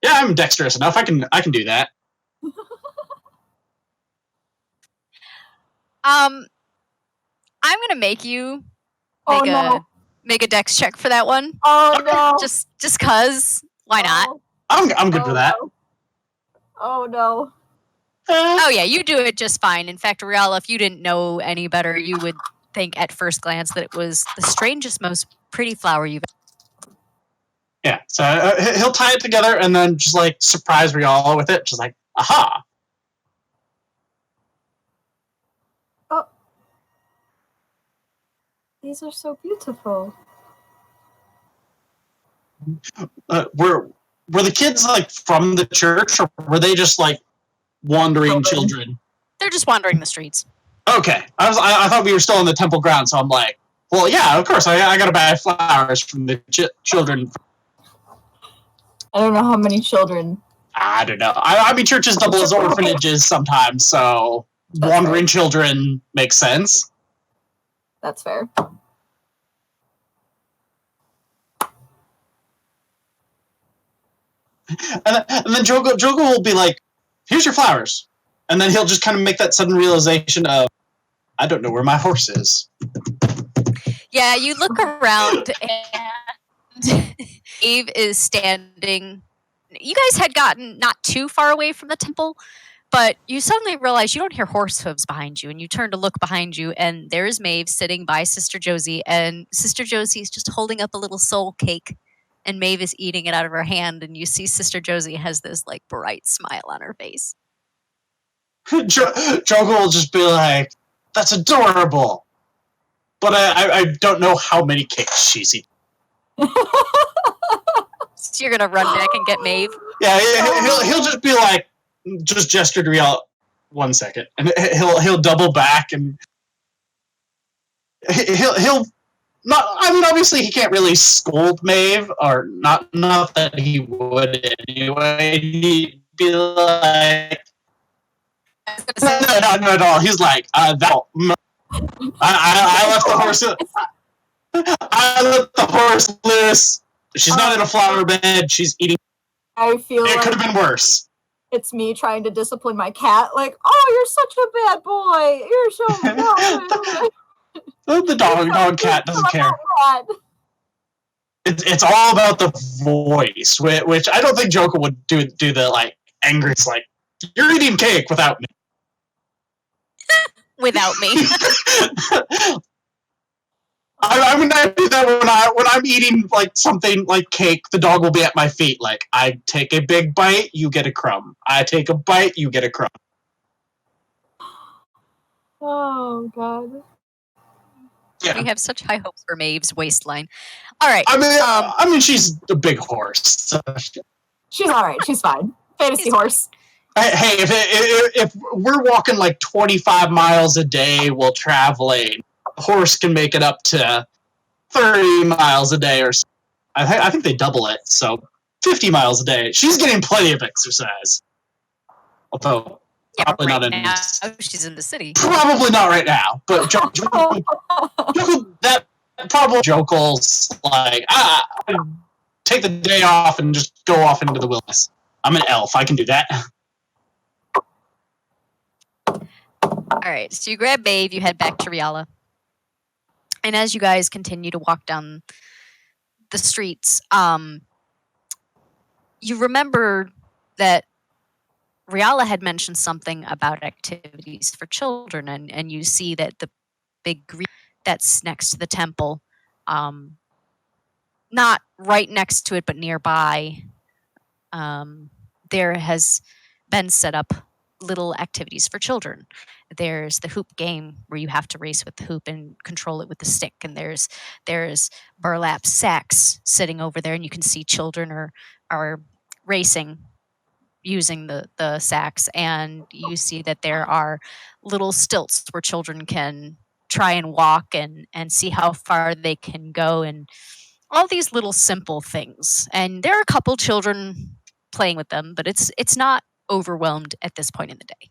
yeah, I'm dexterous enough. I can do that. I'm gonna make you make a dex check for that one. Oh no! Just cause. Why not? I'm good for that. No. Oh no! Oh yeah, you do it just fine. In fact, Rialla, if you didn't know any better, you would think at first glance that it was the strangest, most pretty flower you've. Yeah, so he'll tie it together and then just like surprise Rialla with it, just like, aha. Oh, these are so beautiful. Were the kids like from the church, or were they just like wandering children? They're just wandering the streets. Okay, I thought we were still in the temple ground, so I'm like, well, yeah, of course, I gotta buy flowers from the children. I don't know how many children. I don't know. I mean, churches double as orphanages sometimes, so That's wandering fair. children makes sense. That's fair. And then Jokul will be like, here's your flowers. And then he'll just kind of make that sudden realization of, I don't know where my horse is. Yeah, you look around and Eve is standing. You guys had gotten not too far away from the temple, but you suddenly realize you don't hear horse hooves behind you, and you turn to look behind you, and there's Maeve sitting by Sister Josie, and Sister Josie is just holding up a little soul cake, and Maeve is eating it out of her hand, and you see Sister Josie has this like bright smile on her face. Jokul will just be like, that's adorable. But I don't know how many cakes she's eating. So you're gonna run back and get Maeve? Yeah, he'll just be like, just gesture to Rialla 1 second, and he'll double back, and he'll not. I mean, obviously he can't really scold Maeve, or not that he would anyway. He'd be like, no, not at all. He's like, that. I left the horse. I let the horse loose. She's not in a flower bed. She's eating. I feel It like could have been worse. it's me trying to discipline my cat. Like, oh, you're such a bad boy. You're so The dog cat doesn't care. It's all about the voice, which I don't think Jokul would do the like angry. It's like, you're eating cake without me. Without me. I mean, I do that when I'm eating like something like cake. The dog will be at my feet. Like, I take a big bite, you get a crumb. I take a bite, you get a crumb. Oh God. Yeah. We have such high hopes for Maeve's waistline. All right. I mean, she's a big horse. So. She's all right. She's fine. Fantasy horse. Hey, if we're walking like 25 miles a day while traveling, a horse can make it up to 30 miles a day or so. I think they double it, so 50 miles a day. She's getting plenty of exercise. Although, probably right not now, she's in the city. Probably not right now, but that probably Jokul's like, take the day off and just go off into the wilderness. I'm an elf. I can do that. All right, so you grab Maeve, you head back to Rialla. And as you guys continue to walk down the streets, you remember that Rialla had mentioned something about activities for children, and you see that the big green that's next to the temple, not right next to it, but nearby, there has been set up little activities for children. There's the hoop game where you have to race with the hoop and control it with the stick, and there's burlap sacks sitting over there, and you can see children are racing using the sacks, and you see that there are little stilts where children can try and walk and see how far they can go, and all these little simple things. And there are a couple children playing with them, but it's not overwhelmed at this point in the day.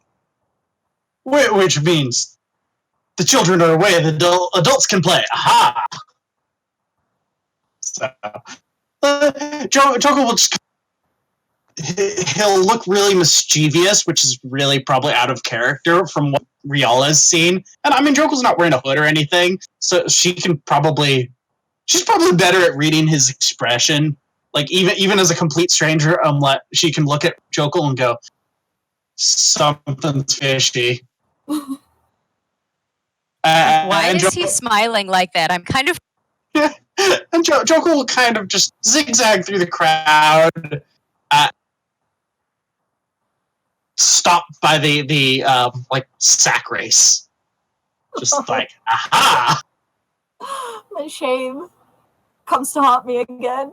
Which means the children are away, the adults can play. Aha! So, Jokul will just... He'll look really mischievous, which is really probably out of character from what Rialla's seen. And I mean, Jokul's not wearing a hood or anything, so she's probably better at reading his expression. Like, even as a complete stranger, she can look at Jokul and go, something's fishy. Why is he smiling like that? I'm kind of... And Jokul will kind of just zigzag through the crowd, stopped by the like sack race. Just like, aha! and shame comes to haunt me again.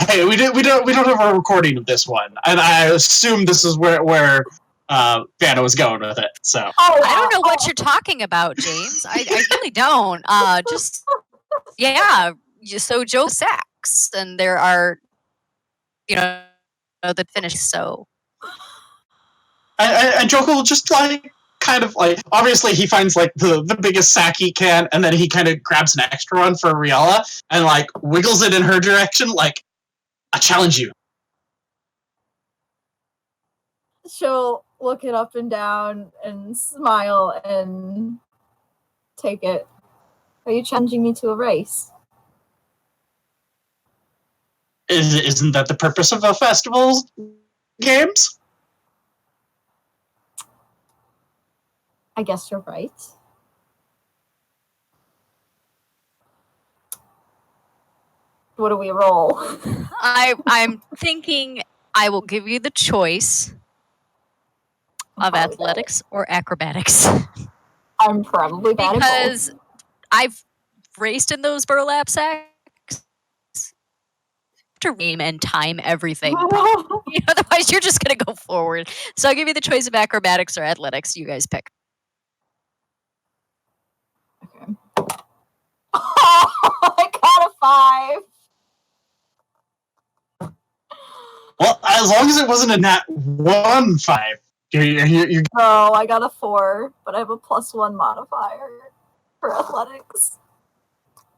Hey, we don't have a recording of this one, and I assume this is where Vanna was going with it. So I don't know what you're talking about, James. I really don't. So Joe sex, and there are, the finish. So and Jokul will just like kind of like, obviously he finds like the biggest sack he can, and then he kind of grabs an extra one for Rialla and like wiggles it in her direction, like, I challenge you. She'll look it up and down and smile and take it. Are you challenging me to a race? Isn't that the purpose of a festival's games? I guess you're right. What do we roll? I'm thinking I will give you the choice of athletics or acrobatics. I'm probably bad because I've raced in those burlap sacks to aim and time everything. Otherwise, you're just going to go forward. So I'll give you the choice of acrobatics or athletics. You guys pick. Okay. I got a 5. Well, as long as it wasn't a nat 1 5. You're... Oh, I got a 4, but I have a +1 modifier for athletics.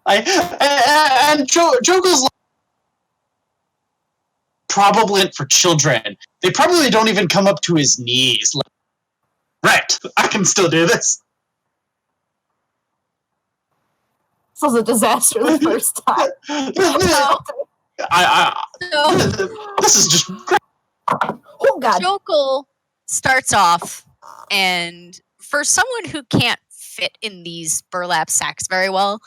And Joko's probably for children. They probably don't even come up to his knees. Like, right, I can still do this. This was a disaster the first time. This is just great. Oh God. Jokul starts off, and for someone who can't fit in these burlap sacks very well,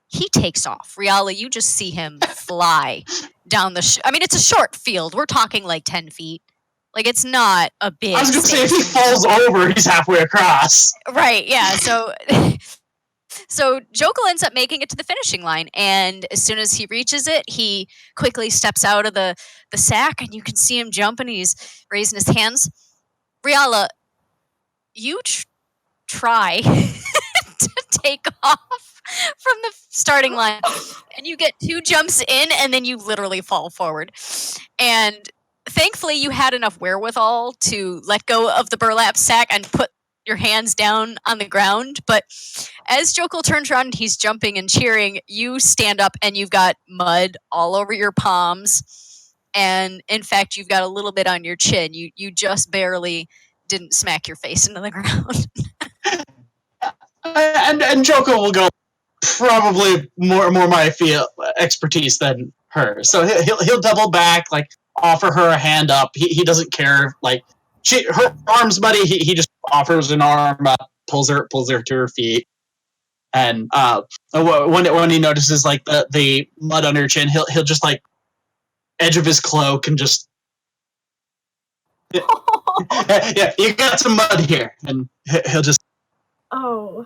he takes off. Rialla, you just see him fly down the... I mean, it's a short field. We're talking like 10 feet. Like, it's not a big... I was going to say, if he falls over, he's halfway across. Right, yeah. So Jokul ends up making it to the finishing line, and as soon as he reaches it, he quickly steps out of the sack, and you can see him jump, and he's raising his hands. Rialla, you try to take off from the starting line, and you get 2 jumps in, and then you literally fall forward. And thankfully, you had enough wherewithal to let go of the burlap sack and put your hands down on the ground. But as Jokul turns around and he's jumping and cheering, you stand up and you've got mud all over your palms. And in fact, you've got a little bit on your chin. You just barely didn't smack your face into the ground. and Jokul will go, probably more my expertise than her. So he'll double back, like offer her a hand up. He doesn't care. Like, her arm's muddy. He just offers an arm up, pulls her to her feet. And when he notices like the mud on her chin, he'll just like edge of his cloak and just yeah, you got some mud here, and he'll just so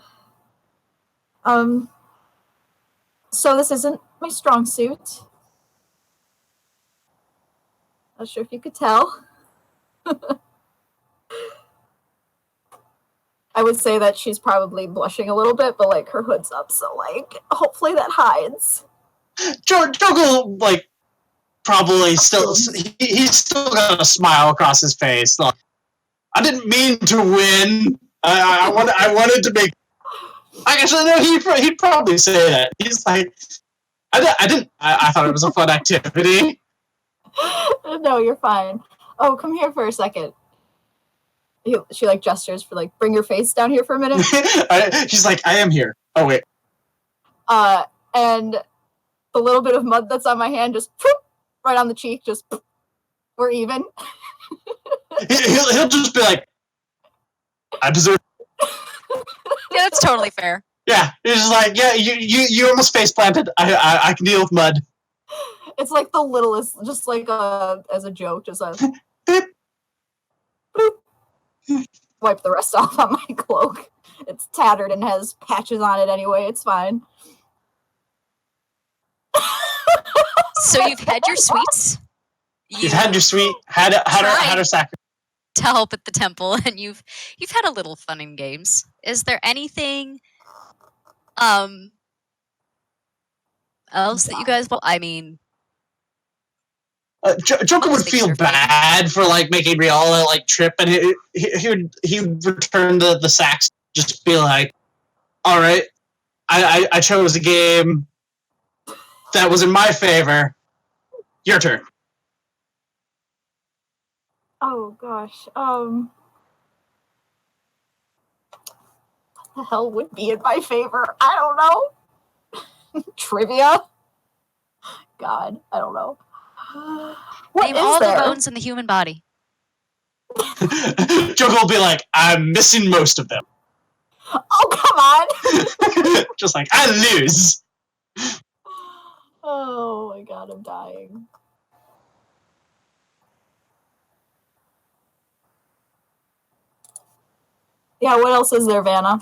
this isn't my strong suit. Not sure if you could tell. I would say that she's probably blushing a little bit, but like her hood's up, so like hopefully that hides. Jokul like probably still he's still got a smile across his face. Like, I didn't mean to win. I wanted to make. I guess I know he'd probably say that. He's like, I didn't. I thought it was a fun activity. No, you're fine. Oh, come here for a second. She like gestures for like, bring your face down here for a minute. She's like, I am here. Oh wait. And the little bit of mud that's on my hand just poof, right on the cheek. Just poof, we're even. He'll just be like, I deserve. Yeah, that's totally fair. Yeah, he's just like, yeah, you almost face planted. I can deal with mud. It's like the littlest, just like as a joke, just a boop. Boop. Wipe the rest off on my cloak. It's tattered and has patches on it anyway. It's fine. So you've had your sweets. You've had your sweet, had a sacrifice. To help at the temple, and you've had a little fun in games. Is there anything else that you guys? Well, I mean, Jokul would feel bad for like making Rialla like trip, and he would return the sacks, just be like, "All right, I chose a game that was in my favor. Your turn." Oh gosh. What the hell would be in my favor? I don't know. Trivia? God, I don't know. What name is all there? the bones in the human body. Jokul will be like, "I'm missing most of them." Oh, come on! Just like, I lose. Oh my god, I'm dying. Yeah, what else is there, Vanna?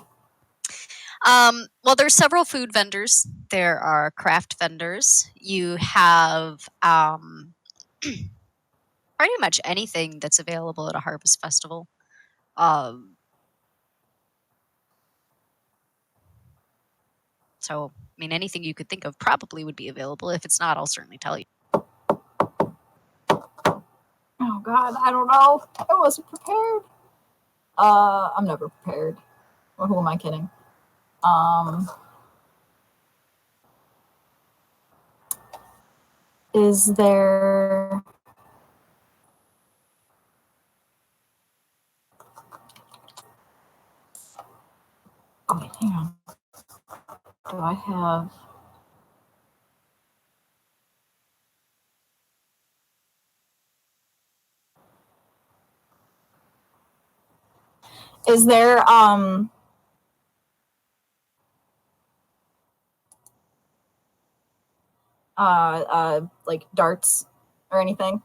Well, there's several food vendors. There are craft vendors. You have pretty much anything that's available at a harvest festival. So, I mean, anything you could think of probably would be available. If it's not, I'll certainly tell you. Oh god, I don't know. I wasn't prepared. I'm never prepared. Well, who am I kidding? Is there... Oh, wait, hang on. Do I have... Is there, like darts or anything?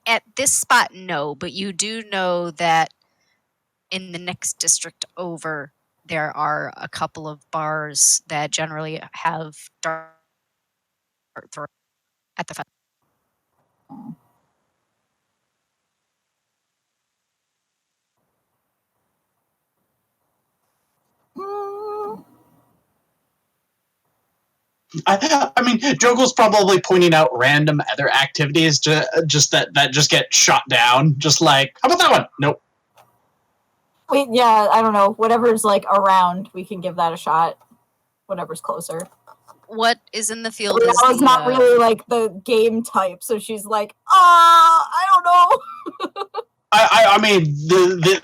At this spot, no, but you do know that in the next district over, there are a couple of bars that generally have dart throw at the festival. I mean, Jokul's probably pointing out random other activities that just get shot down. Just like, how about that one? Nope. Wait, yeah, I don't know. Whatever's like around, we can give that a shot. Whatever's closer. What is in the field That is was not really like the game type, so she's like, I don't know. I mean,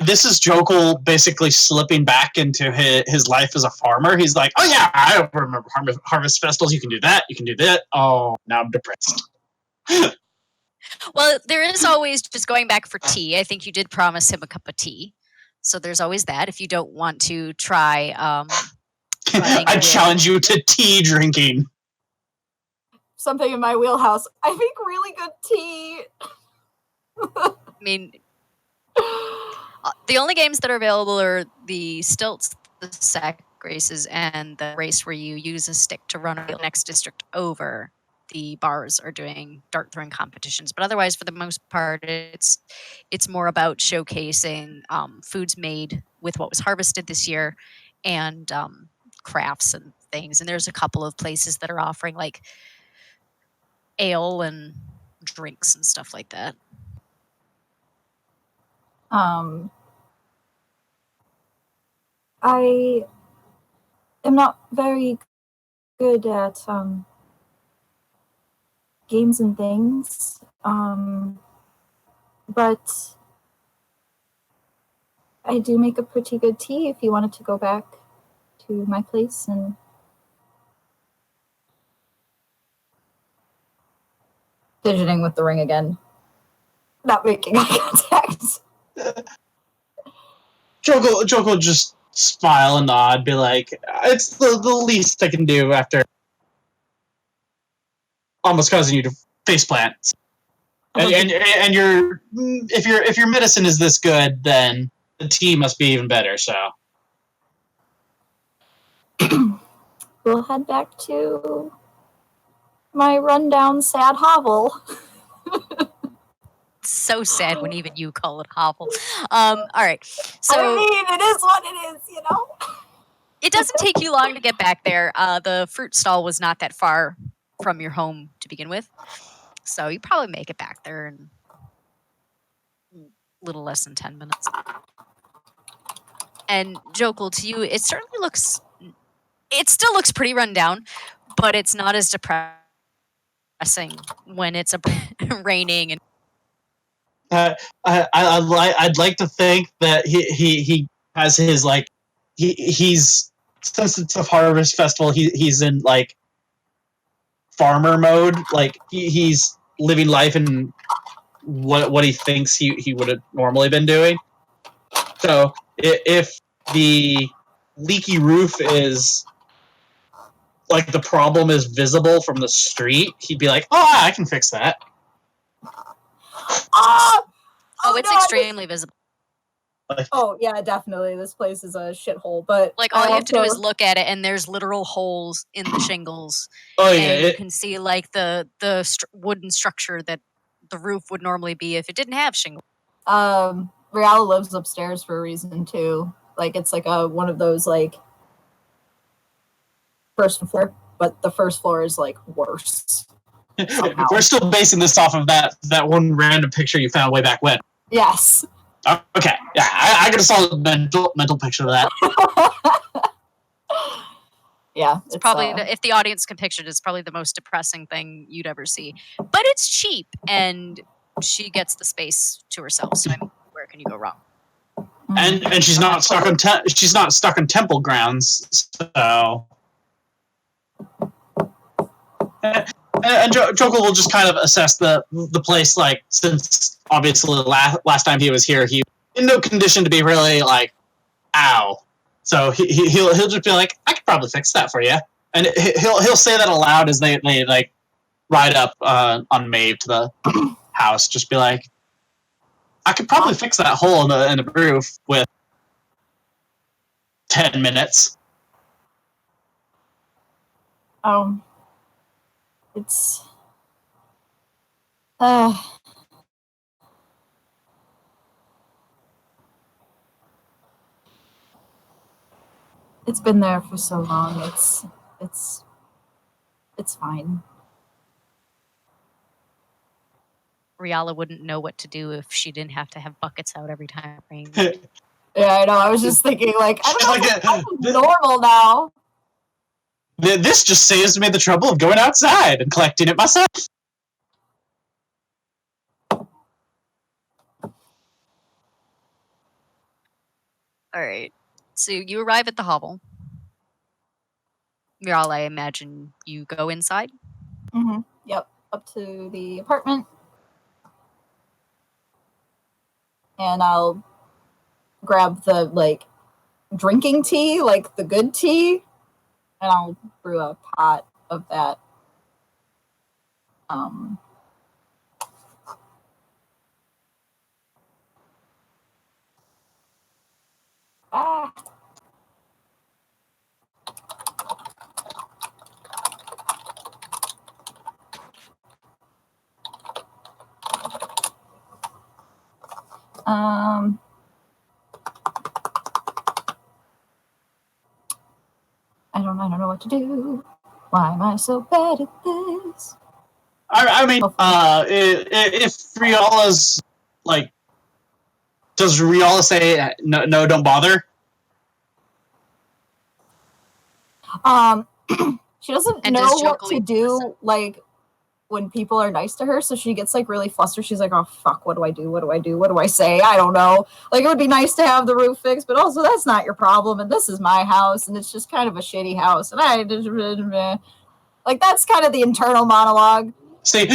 this is Jokul basically slipping back into his life as a farmer. He's like, oh yeah, I remember harvest festivals. You can do that. You can do that. Oh, now I'm depressed. Well, there is always just going back for tea. I think you did promise him a cup of tea. So there's always that. If you don't want to try I challenge you to tea drinking. Something in my wheelhouse. I think really good tea. I mean, the only games that are available are the stilts, the sack races, and the race where you use a stick to run the next district over. The bars are doing dart throwing competitions, but otherwise, for the most part, it's more about showcasing foods made with what was harvested this year, and crafts and things. And there's a couple of places that are offering like ale and drinks and stuff like that. I am not very good at games and things, but I do make a pretty good tea if you wanted to go back to my place and fidgeting with the ring again. Not making eye contact. Jokul just smile and nod, be like, it's the least I can do after almost causing you to faceplant. And your if your medicine is this good, then the tea must be even better. So we'll head back to my rundown sad hovel. So sad when even you call it hovel. All right. So I mean, it is what it is, you know? it doesn't take you long to get back there. The fruit stall was not that far from your home to begin with. So you probably make it back there in a little less than 10 minutes. And Jokul, to you, it still looks pretty run down, but it's not as depressing when it's raining. And I'd like to think that he has his like he's since it's a harvest festival, he's in like farmer mode. Like he's living life in what he thinks he would have normally been doing. So if the leaky roof is like the problem is visible from the street, he'd be like, "Oh, I can fix that." Oh, it's extremely visible. Oh yeah, definitely. This place is a shithole. But like all you have to do is look at it, and there's literal holes in the shingles. Oh yeah, and you can see like the wooden structure that the roof would normally be if it didn't have shingles. Rialla lives upstairs for a reason too. Like it's like one of those like first floor, but the first floor is like worse. Somehow. We're still basing this off of that one random picture you found way back when. Yes. Okay. Yeah, I got a solid mental picture of that. Yeah, it's probably if the audience can picture it, it's probably the most depressing thing you'd ever see. But it's cheap, and she gets the space to herself. So where can you go wrong? And she's not stuck on temple grounds. So. And Jokul will just kind of assess the place, like, since obviously last time he was here, he was in no condition to be really like, ow. So he'll just be like, I could probably fix that for you, and he'll say that aloud as they like ride up on Maeve to the house. Just be like, I could probably fix that hole in the roof with 10 minutes. It's it's been there for so long. It's fine. Rialla wouldn't know what to do if she didn't have to have buckets out every time it rained. Yeah, I know. I was just thinking, like, I don't know if it's normal now. This just saves me the trouble of going outside and collecting it myself. All right. So you arrive at the hovel. Miral, I imagine you go inside? Mm-hmm. Yep. Up to the apartment. And I'll grab the, like, drinking tea, like the good tea, and I'll brew a pot of that. I don't know what to do. Why am I so bad at this? I mean, if Rialla's like, does Rialla say no, don't bother? She doesn't know what to do, like, when people are nice to her, so she gets, like, really flustered. She's like, oh, fuck, what do I do? What do I do? What do I say? I don't know. Like, it would be nice to have the roof fixed, but also that's not your problem, and this is my house, and it's just kind of a shitty house, and I just... Like, that's kind of the internal monologue. See,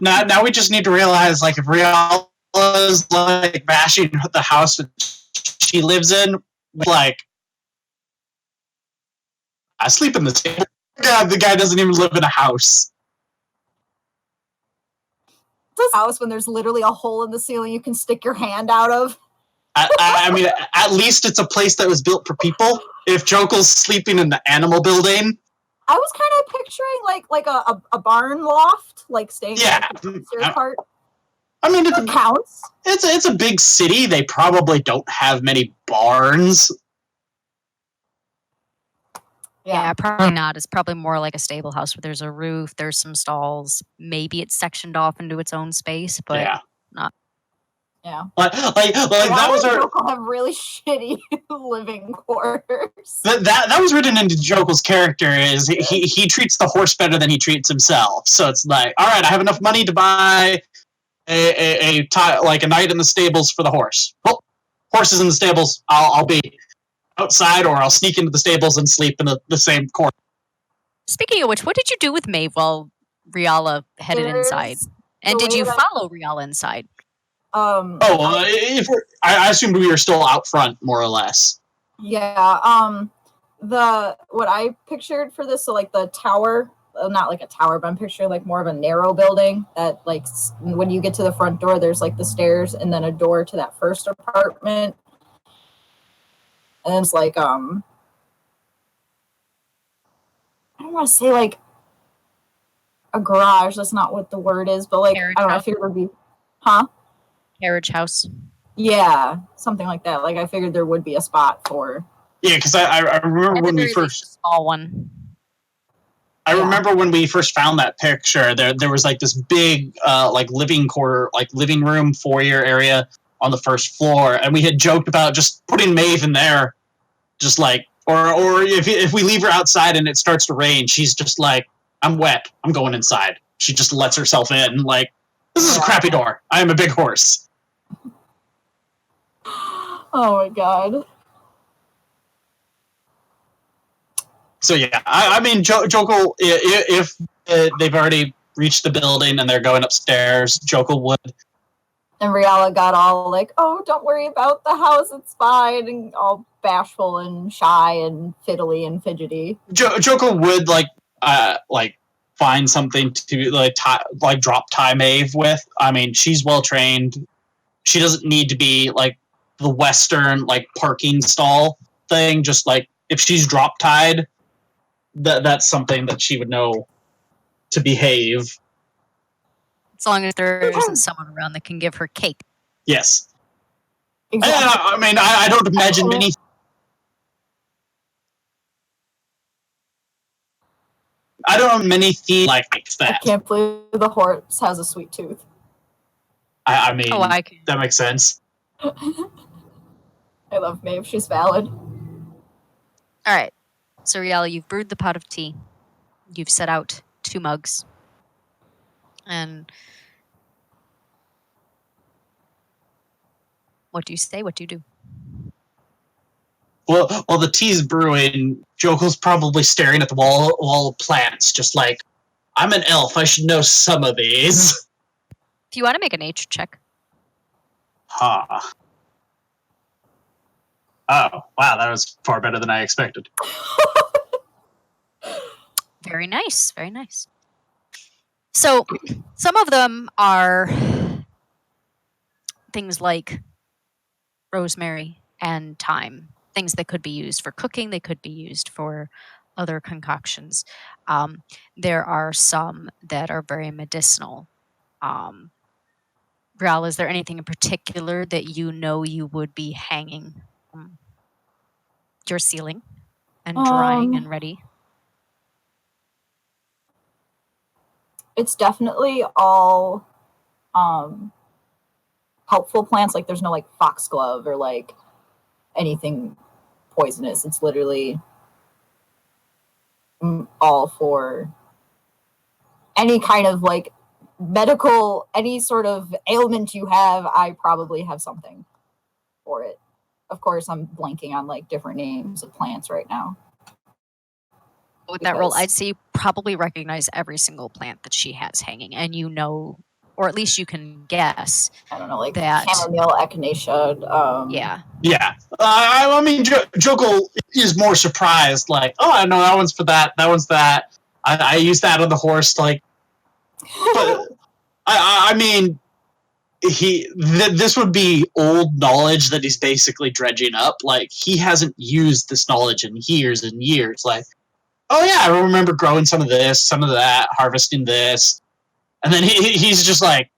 now we just need to realize, like, if Rialla's, like, bashing the house that she lives in, like, I sleep in the table. God, the guy doesn't even live in a house. This house when there's literally a hole in the ceiling you can stick your hand out of. I mean, at least it's a place that was built for people. If Jokel's sleeping in the animal building, I was kind of picturing like a barn loft, like staying Yeah. in the upstairs part. I mean, That counts. It's a big city. They probably don't have many barns. Yeah, probably not. It's probably more like a stable house where there's a roof, there's some stalls. Maybe it's sectioned off into its own space, but not. Yeah. Like that was our. Jokul have really shitty living quarters. That was written into Jokel's character. Is he treats the horse better than he treats himself. So it's like, all right, I have enough money to buy a night in the stables for the horse. Well, horses in the stables. I'll be outside, or I'll sneak into the stables and sleep in the same corner. Speaking of which, what did you do with Maeve while Rialla headed inside? And did you follow Rialla inside? I assumed we were still out front, more or less. Yeah. What I pictured for this, so like the tower, not like a tower, but I'm picturing like more of a narrow building that, like, when you get to the front door, there's like the stairs and then a door to that first apartment. And it's like, I don't want to say like a garage. That's not what the word is, but like, I don't know. I figured it would be, Carriage house. Yeah, something like that. Like, I figured there would be a spot for. Yeah, because I remember when we first. A small one. I remember when we first found that picture. There was like this big living room foyer area on the first floor, and we had joked about just putting Maeve in there, just like, or if we leave her outside and it starts to rain, she's just like, I'm wet, I'm going inside. She just lets herself in, like, this is a crappy door. I am a big horse. Oh my god. So yeah, I mean, Jokul, if they've already reached the building and they're going upstairs, Jokul would. And Rialla got all like, oh, don't worry about the house, it's fine, and all bashful and shy and fiddly and fidgety. Jokul would find something to drop tie Maeve with. I mean, she's well trained. She doesn't need to be like the Western like parking stall thing. Just like if she's drop tied, that's something that she would know to behave. As long as there isn't someone around that can give her cake. Yes. Exactly. I mean, I don't imagine many. I don't know many themes like that. I can't believe the horse has a sweet tooth. I mean, that makes sense. I love Maeve. She's valid. All right. So, Rialla, you've brewed the pot of tea. You've set out 2 mugs. And what do you say? What do you do? Well, while the tea's brewing, Jokel's probably staring at the wall of plants, just like, I'm an elf. I should know some of these. If you want to make a nature check. Huh. Oh, wow, that was far better than I expected. Very nice, very nice. So, some of them are things like rosemary and thyme, things that could be used for cooking, they could be used for other concoctions. There are some that are very medicinal. Rialla, is there anything in particular that you know you would be hanging your ceiling and drying and ready? It's definitely all helpful plants. Like, there's no like foxglove or like anything poisonous. It's literally all for any kind of like medical, any sort of ailment you have. I probably have something for it. Of course, I'm blanking on like different names of plants right now. With that roll, I'd say you probably recognize every single plant that she has hanging, and you know, or at least you can guess. I don't know, like that chamomile, echinacea. Yeah. I mean, Jokul is more surprised. Like, oh, I know that one's for that. That one's that. I use that on the horse. Like, but I mean, this would be old knowledge that he's basically dredging up. Like, he hasn't used this knowledge in years and years. Like, oh yeah, I remember growing some of this, some of that, harvesting this. And then he's just like,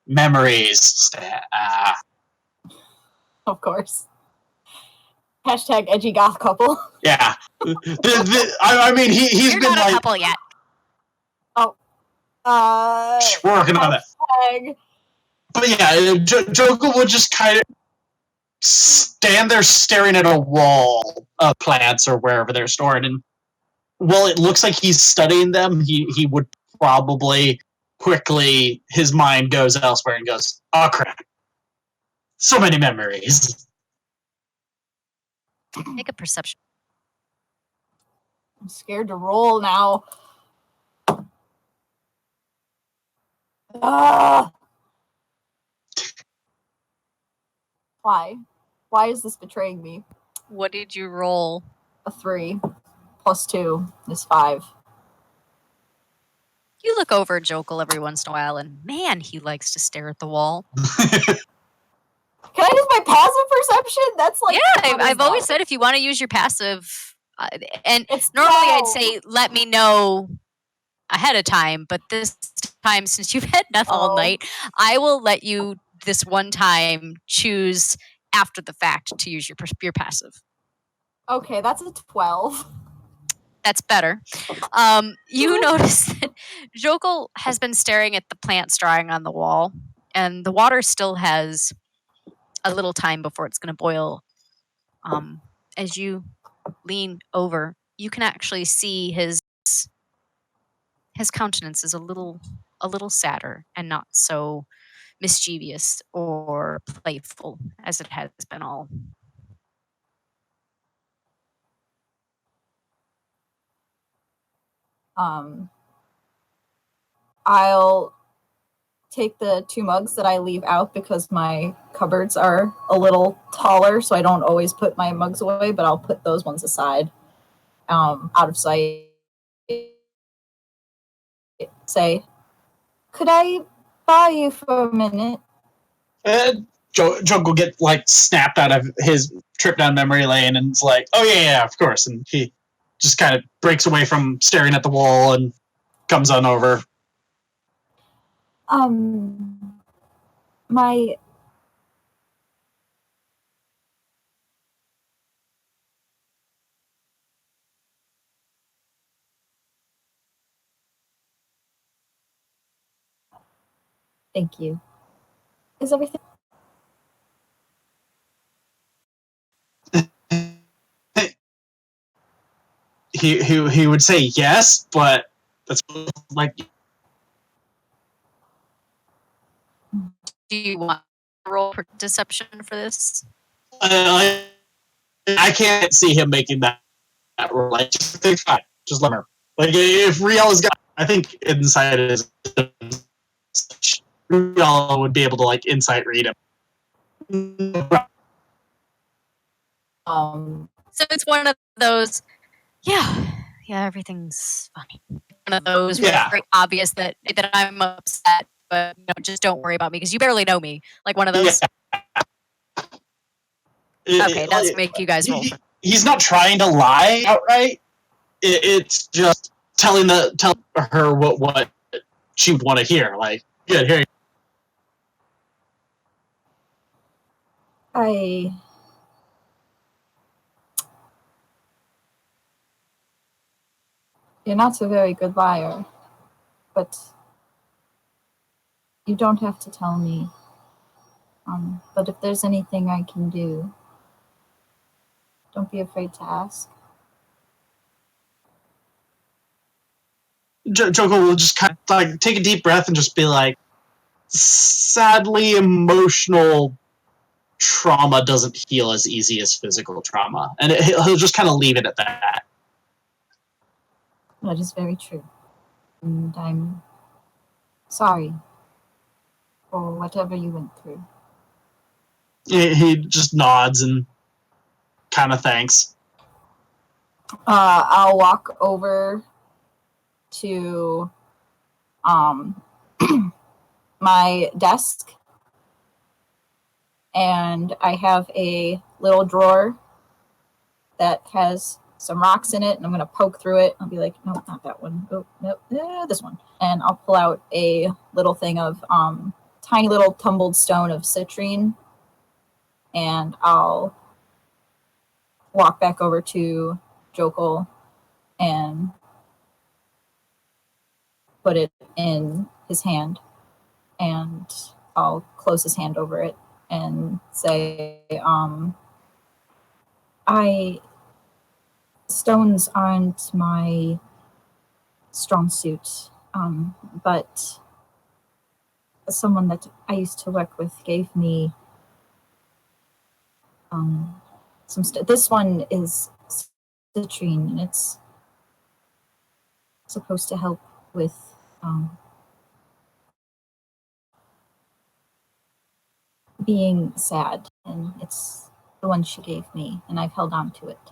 memories. Of course. Hashtag edgy goth couple. Yeah. I mean, he's You're been not a like couple yet. working on it. Hashtag. But yeah, Jokul would just kind of stand there staring at a wall of plants or wherever they're stored. And well, it looks like he's studying them. He would probably quickly, his mind goes elsewhere and goes, oh crap. So many memories. Make a perception. I'm scared to roll now. Why? Why is this betraying me? What did you roll? A 3 plus 2 is 5. You look over at Jokul every once in a while, and man, he likes to stare at the wall. Can I use my passive perception? That's like yeah. I've always said if you want to use your passive, and it's normally 12. I'd say let me know ahead of time, but this time since you've had meth all night, I will let you this one time choose after the fact to use your passive. Okay, that's a 12. That's better. You notice that Jokul has been staring at the plants drying on the wall, and the water still has a little time before it's going to boil. As you lean over, you can actually see his countenance is a little sadder and not so mischievous or playful as it has been all. I'll take the 2 mugs that I leave out because my cupboards are a little taller, so I don't always put my mugs away, but I'll put those ones aside, out of sight. Say, could I borrow you for a minute? Jokul get like snapped out of his trip down memory lane and it's like, oh yeah, of course. And he just kind of breaks away from staring at the wall and comes on over. My Thank you. Is everything he would say yes, but that's like. Do you want to roll for deception for this? I can't see him making that roll. Like, just think fine. Just let her. Like, if Rialla's got, I think inside is, Rialla would be able to like insight read him. So it's one of those. Yeah, everything's fine. One of those where it's very obvious that I'm upset, but just don't worry about me because you barely know me. Like one of those. Yeah. Okay, that's make you guys roll. He's not trying to lie outright. It's just telling her what she would want to hear. Like, good, here. You're not a very good liar, but you don't have to tell me. But if there's anything I can do, don't be afraid to ask. Jokul will just kind of like take a deep breath and just be like, sadly, emotional trauma doesn't heal as easy as physical trauma. And he'll just kind of leave it at that. That is very true. And I'm sorry for whatever you went through. He just nods and kind of thanks. I'll walk over to my desk, and I have a little drawer that has some rocks in it, and I'm gonna poke through it. I'll be like, no, not that one. Oh, no, this one. And I'll pull out a little thing of tiny little tumbled stone of citrine, and I'll walk back over to Jokul and put it in his hand, and I'll close his hand over it and say, stones aren't my strong suit, but someone that I used to work with gave me this one is citrine, and it's supposed to help with being sad, and it's the one she gave me, and I've held on to it,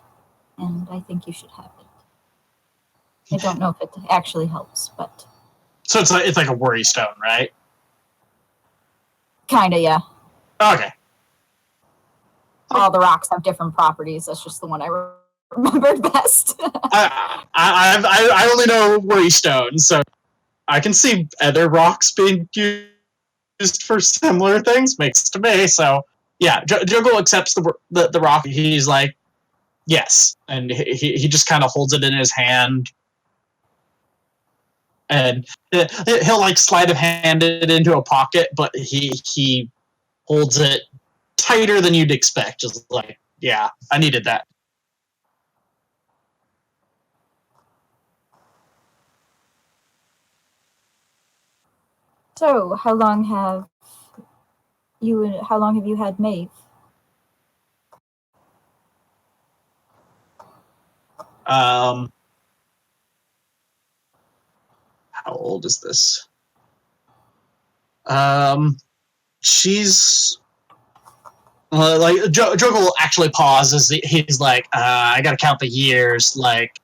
and I think you should have it. I don't know if it actually helps, but So it's like a worry stone, right? kinda, yeah. Okay. All the rocks have different properties. That's just the one I remembered best. I only know worry stones, so I can see other rocks being used for similar things. Makes to me. So yeah, Jogul accepts the rock. He's like, yes, and he just kind of holds it in his hand, and he'll like sleight of hand it into a pocket, but he holds it tighter than you'd expect. Just like, yeah, I needed that. So, how long have you had Maeve? How old is this? She's like Jogul will actually pause as he's like, I gotta count the years. Like,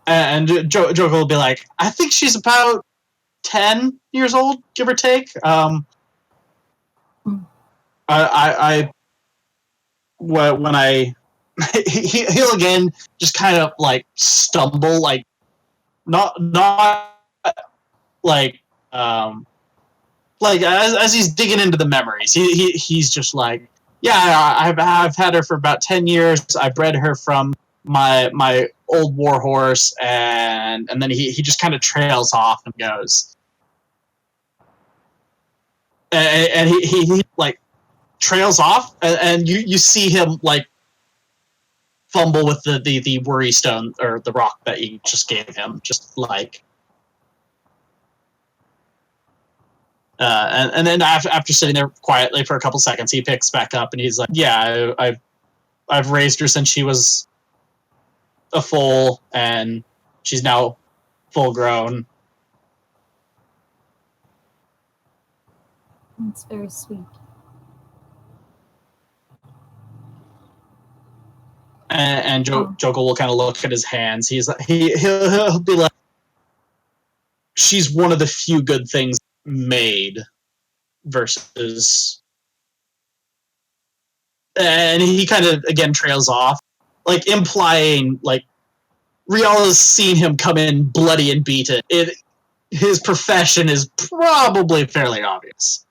and Jogul will be like, I think she's about 10 years old, give or take. I when I he'll again just kind of like stumble, like not like like as he's digging into the memories, he's just like, yeah, I've had her for about 10 years. I bred her from my old war horse, and then he just kind of trails off and goes, and he like trails off, and you see him like fumble with the worry stone or the rock that you just gave him, just like. And then after sitting there quietly for a couple seconds, he picks back up and he's like, "Yeah, I've raised her since she was a foal, and she's now full grown." That's very sweet. And Jokul will kind of look at his hands. He's like, he'll be like, "She's one of the few good things made," versus, and he kind of again trails off, like implying like Rialla's seen him come in bloody and beaten. His profession is probably fairly obvious.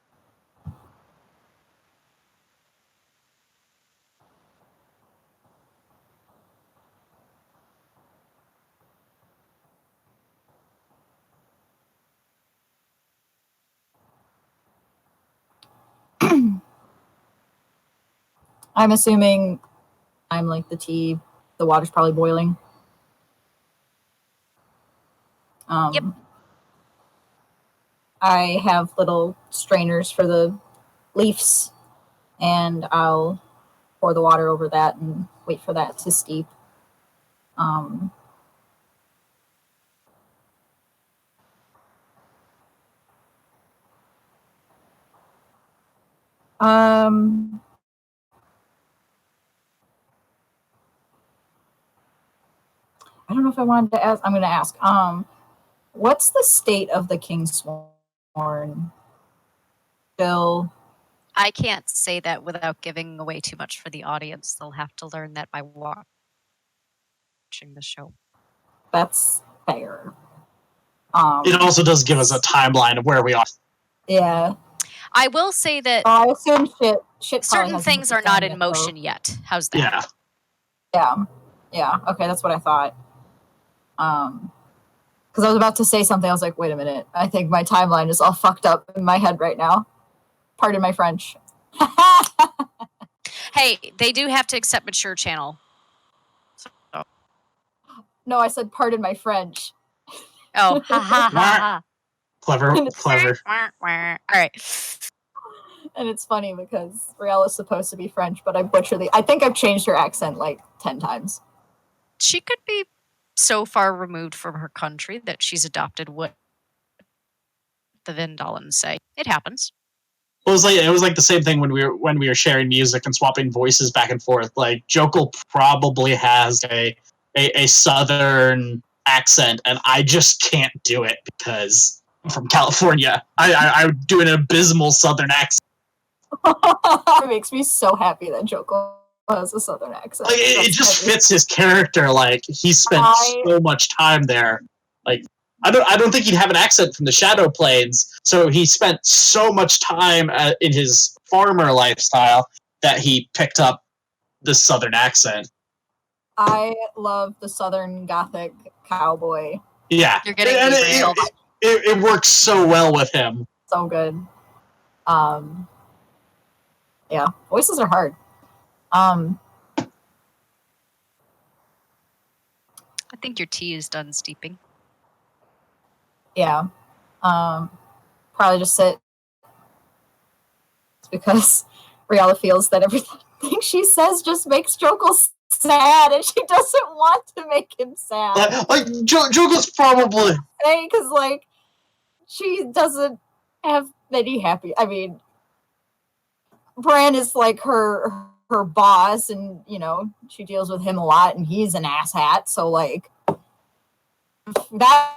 I'm assuming I'm like the tea. The water's probably boiling. Yep. I have little strainers for the leaves, and I'll pour the water over that and wait for that to steep. Um, um, I don't know if I wanted to ask. I'm going to ask. What's the state of the Kingsworn? Still I can't say that without giving away too much for the audience. They'll have to learn that by watching the show. That's fair. It also does give us a timeline of where we are. Yeah. I will say that I assume shit probably certain hasn't things hit are the not fan in yet, motion though. yet. How's that? Yeah. Yeah. Okay, that's what I thought. Because I was about to say something, I was like, wait a minute. I think my timeline is all fucked up in my head right now. Pardon my French. Hey, they do have to accept mature channel. So. No, I said pardon my French. Oh, ha ha ha ha. Clever. All right. And it's funny because Rialla is supposed to be French, but I butcher I think I've changed her accent like 10 times. She could be so far removed from her country that she's adopted what the Vindalans say. It happens. It was like the same thing when we were sharing music and swapping voices back and forth. Like Jokul probably has a southern accent, and I just can't do it because I'm from California. I do an abysmal southern accent. It makes me so happy that Jokul has a southern accent. Like it just fits his character. Like he spent so much time there. Like I don't think he'd have an accent from the Shadow Plains. So he spent so much time in his farmer lifestyle that he picked up this southern accent. I love the southern gothic cowboy. Yeah, you're getting it works so well with him. So good. Yeah, voices are hard. I think your tea is done steeping. Yeah. Probably just sit. It's because Rialla feels that everything she says just makes Jokul sad, and she doesn't want to make him sad. Like Jokul's probably because like she doesn't have many happy. I mean, Bran is like her boss, and you know she deals with him a lot, and he's an asshat. So like that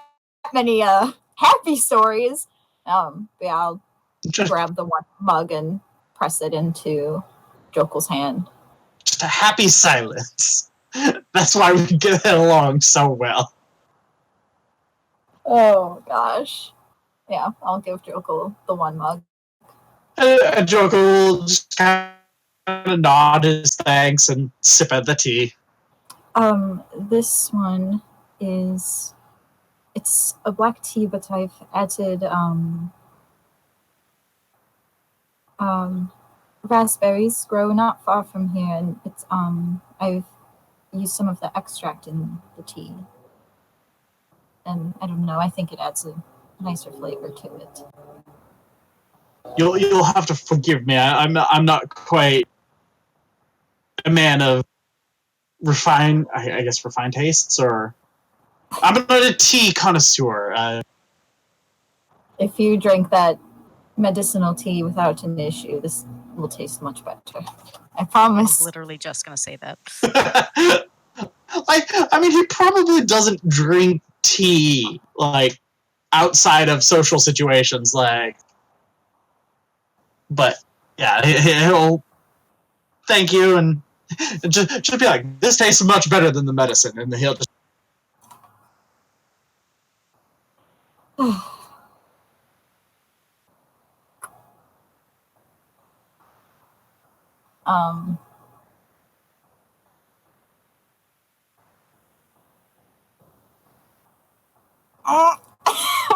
many happy stories. Yeah, I'll grab the one mug and press it into Jokul's hand. Just a happy silence. That's why we get along so well. Oh gosh. Yeah, I'll give Jokul the one mug. And Jokul will just kind of nod his thanks and sip at the tea. This one is, it's a black tea, but I've added raspberries grow not far from here, and it's I've used some of the extract in the tea, and I don't know, I think it adds a nicer flavor to it. You'll have to forgive me. I'm not quite a man of refined tastes, or I'm not a tea connoisseur. If you drink that medicinal tea without an issue, this will taste much better. I promise. I was literally just gonna say that. I mean, he probably doesn't drink tea like outside of social situations, like. But yeah, he'll thank you and just be like, this tastes much better than the medicine, and he'll just.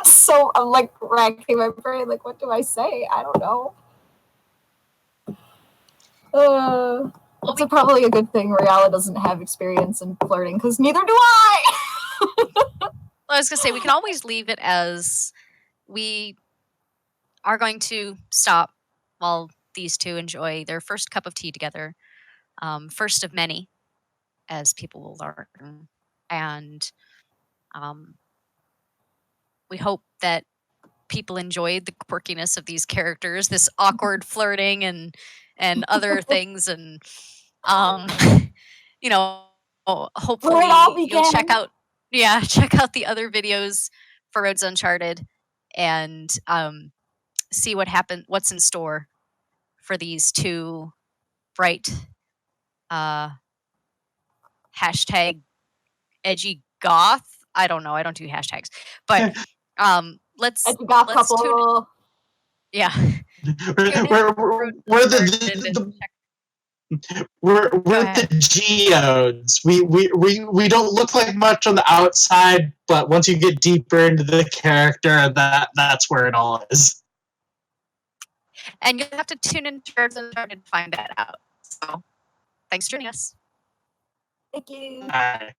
So I'm like racking my brain, like, what do I say? I don't know. It's probably a good thing Rialla doesn't have experience in flirting, because neither do I. I was gonna say we can always leave it as we are going to stop while these two enjoy their first cup of tea together, first of many, as people will learn, and we hope that people enjoyed the quirkiness of these characters, this awkward flirting and other things, and you know, hopefully you'll check out the other videos for Roads Uncharted and see what's in store for these two bright hashtag edgy goth. I don't know. I don't do hashtags, but let's Edgy goth tune in. couple. Yeah, we're the geodes. We don't look like much on the outside, but once you get deeper into the character, that's where it all is. And you'll have to tune into Roads Uncharted to find that out. So, thanks for joining us. Thank you. Bye.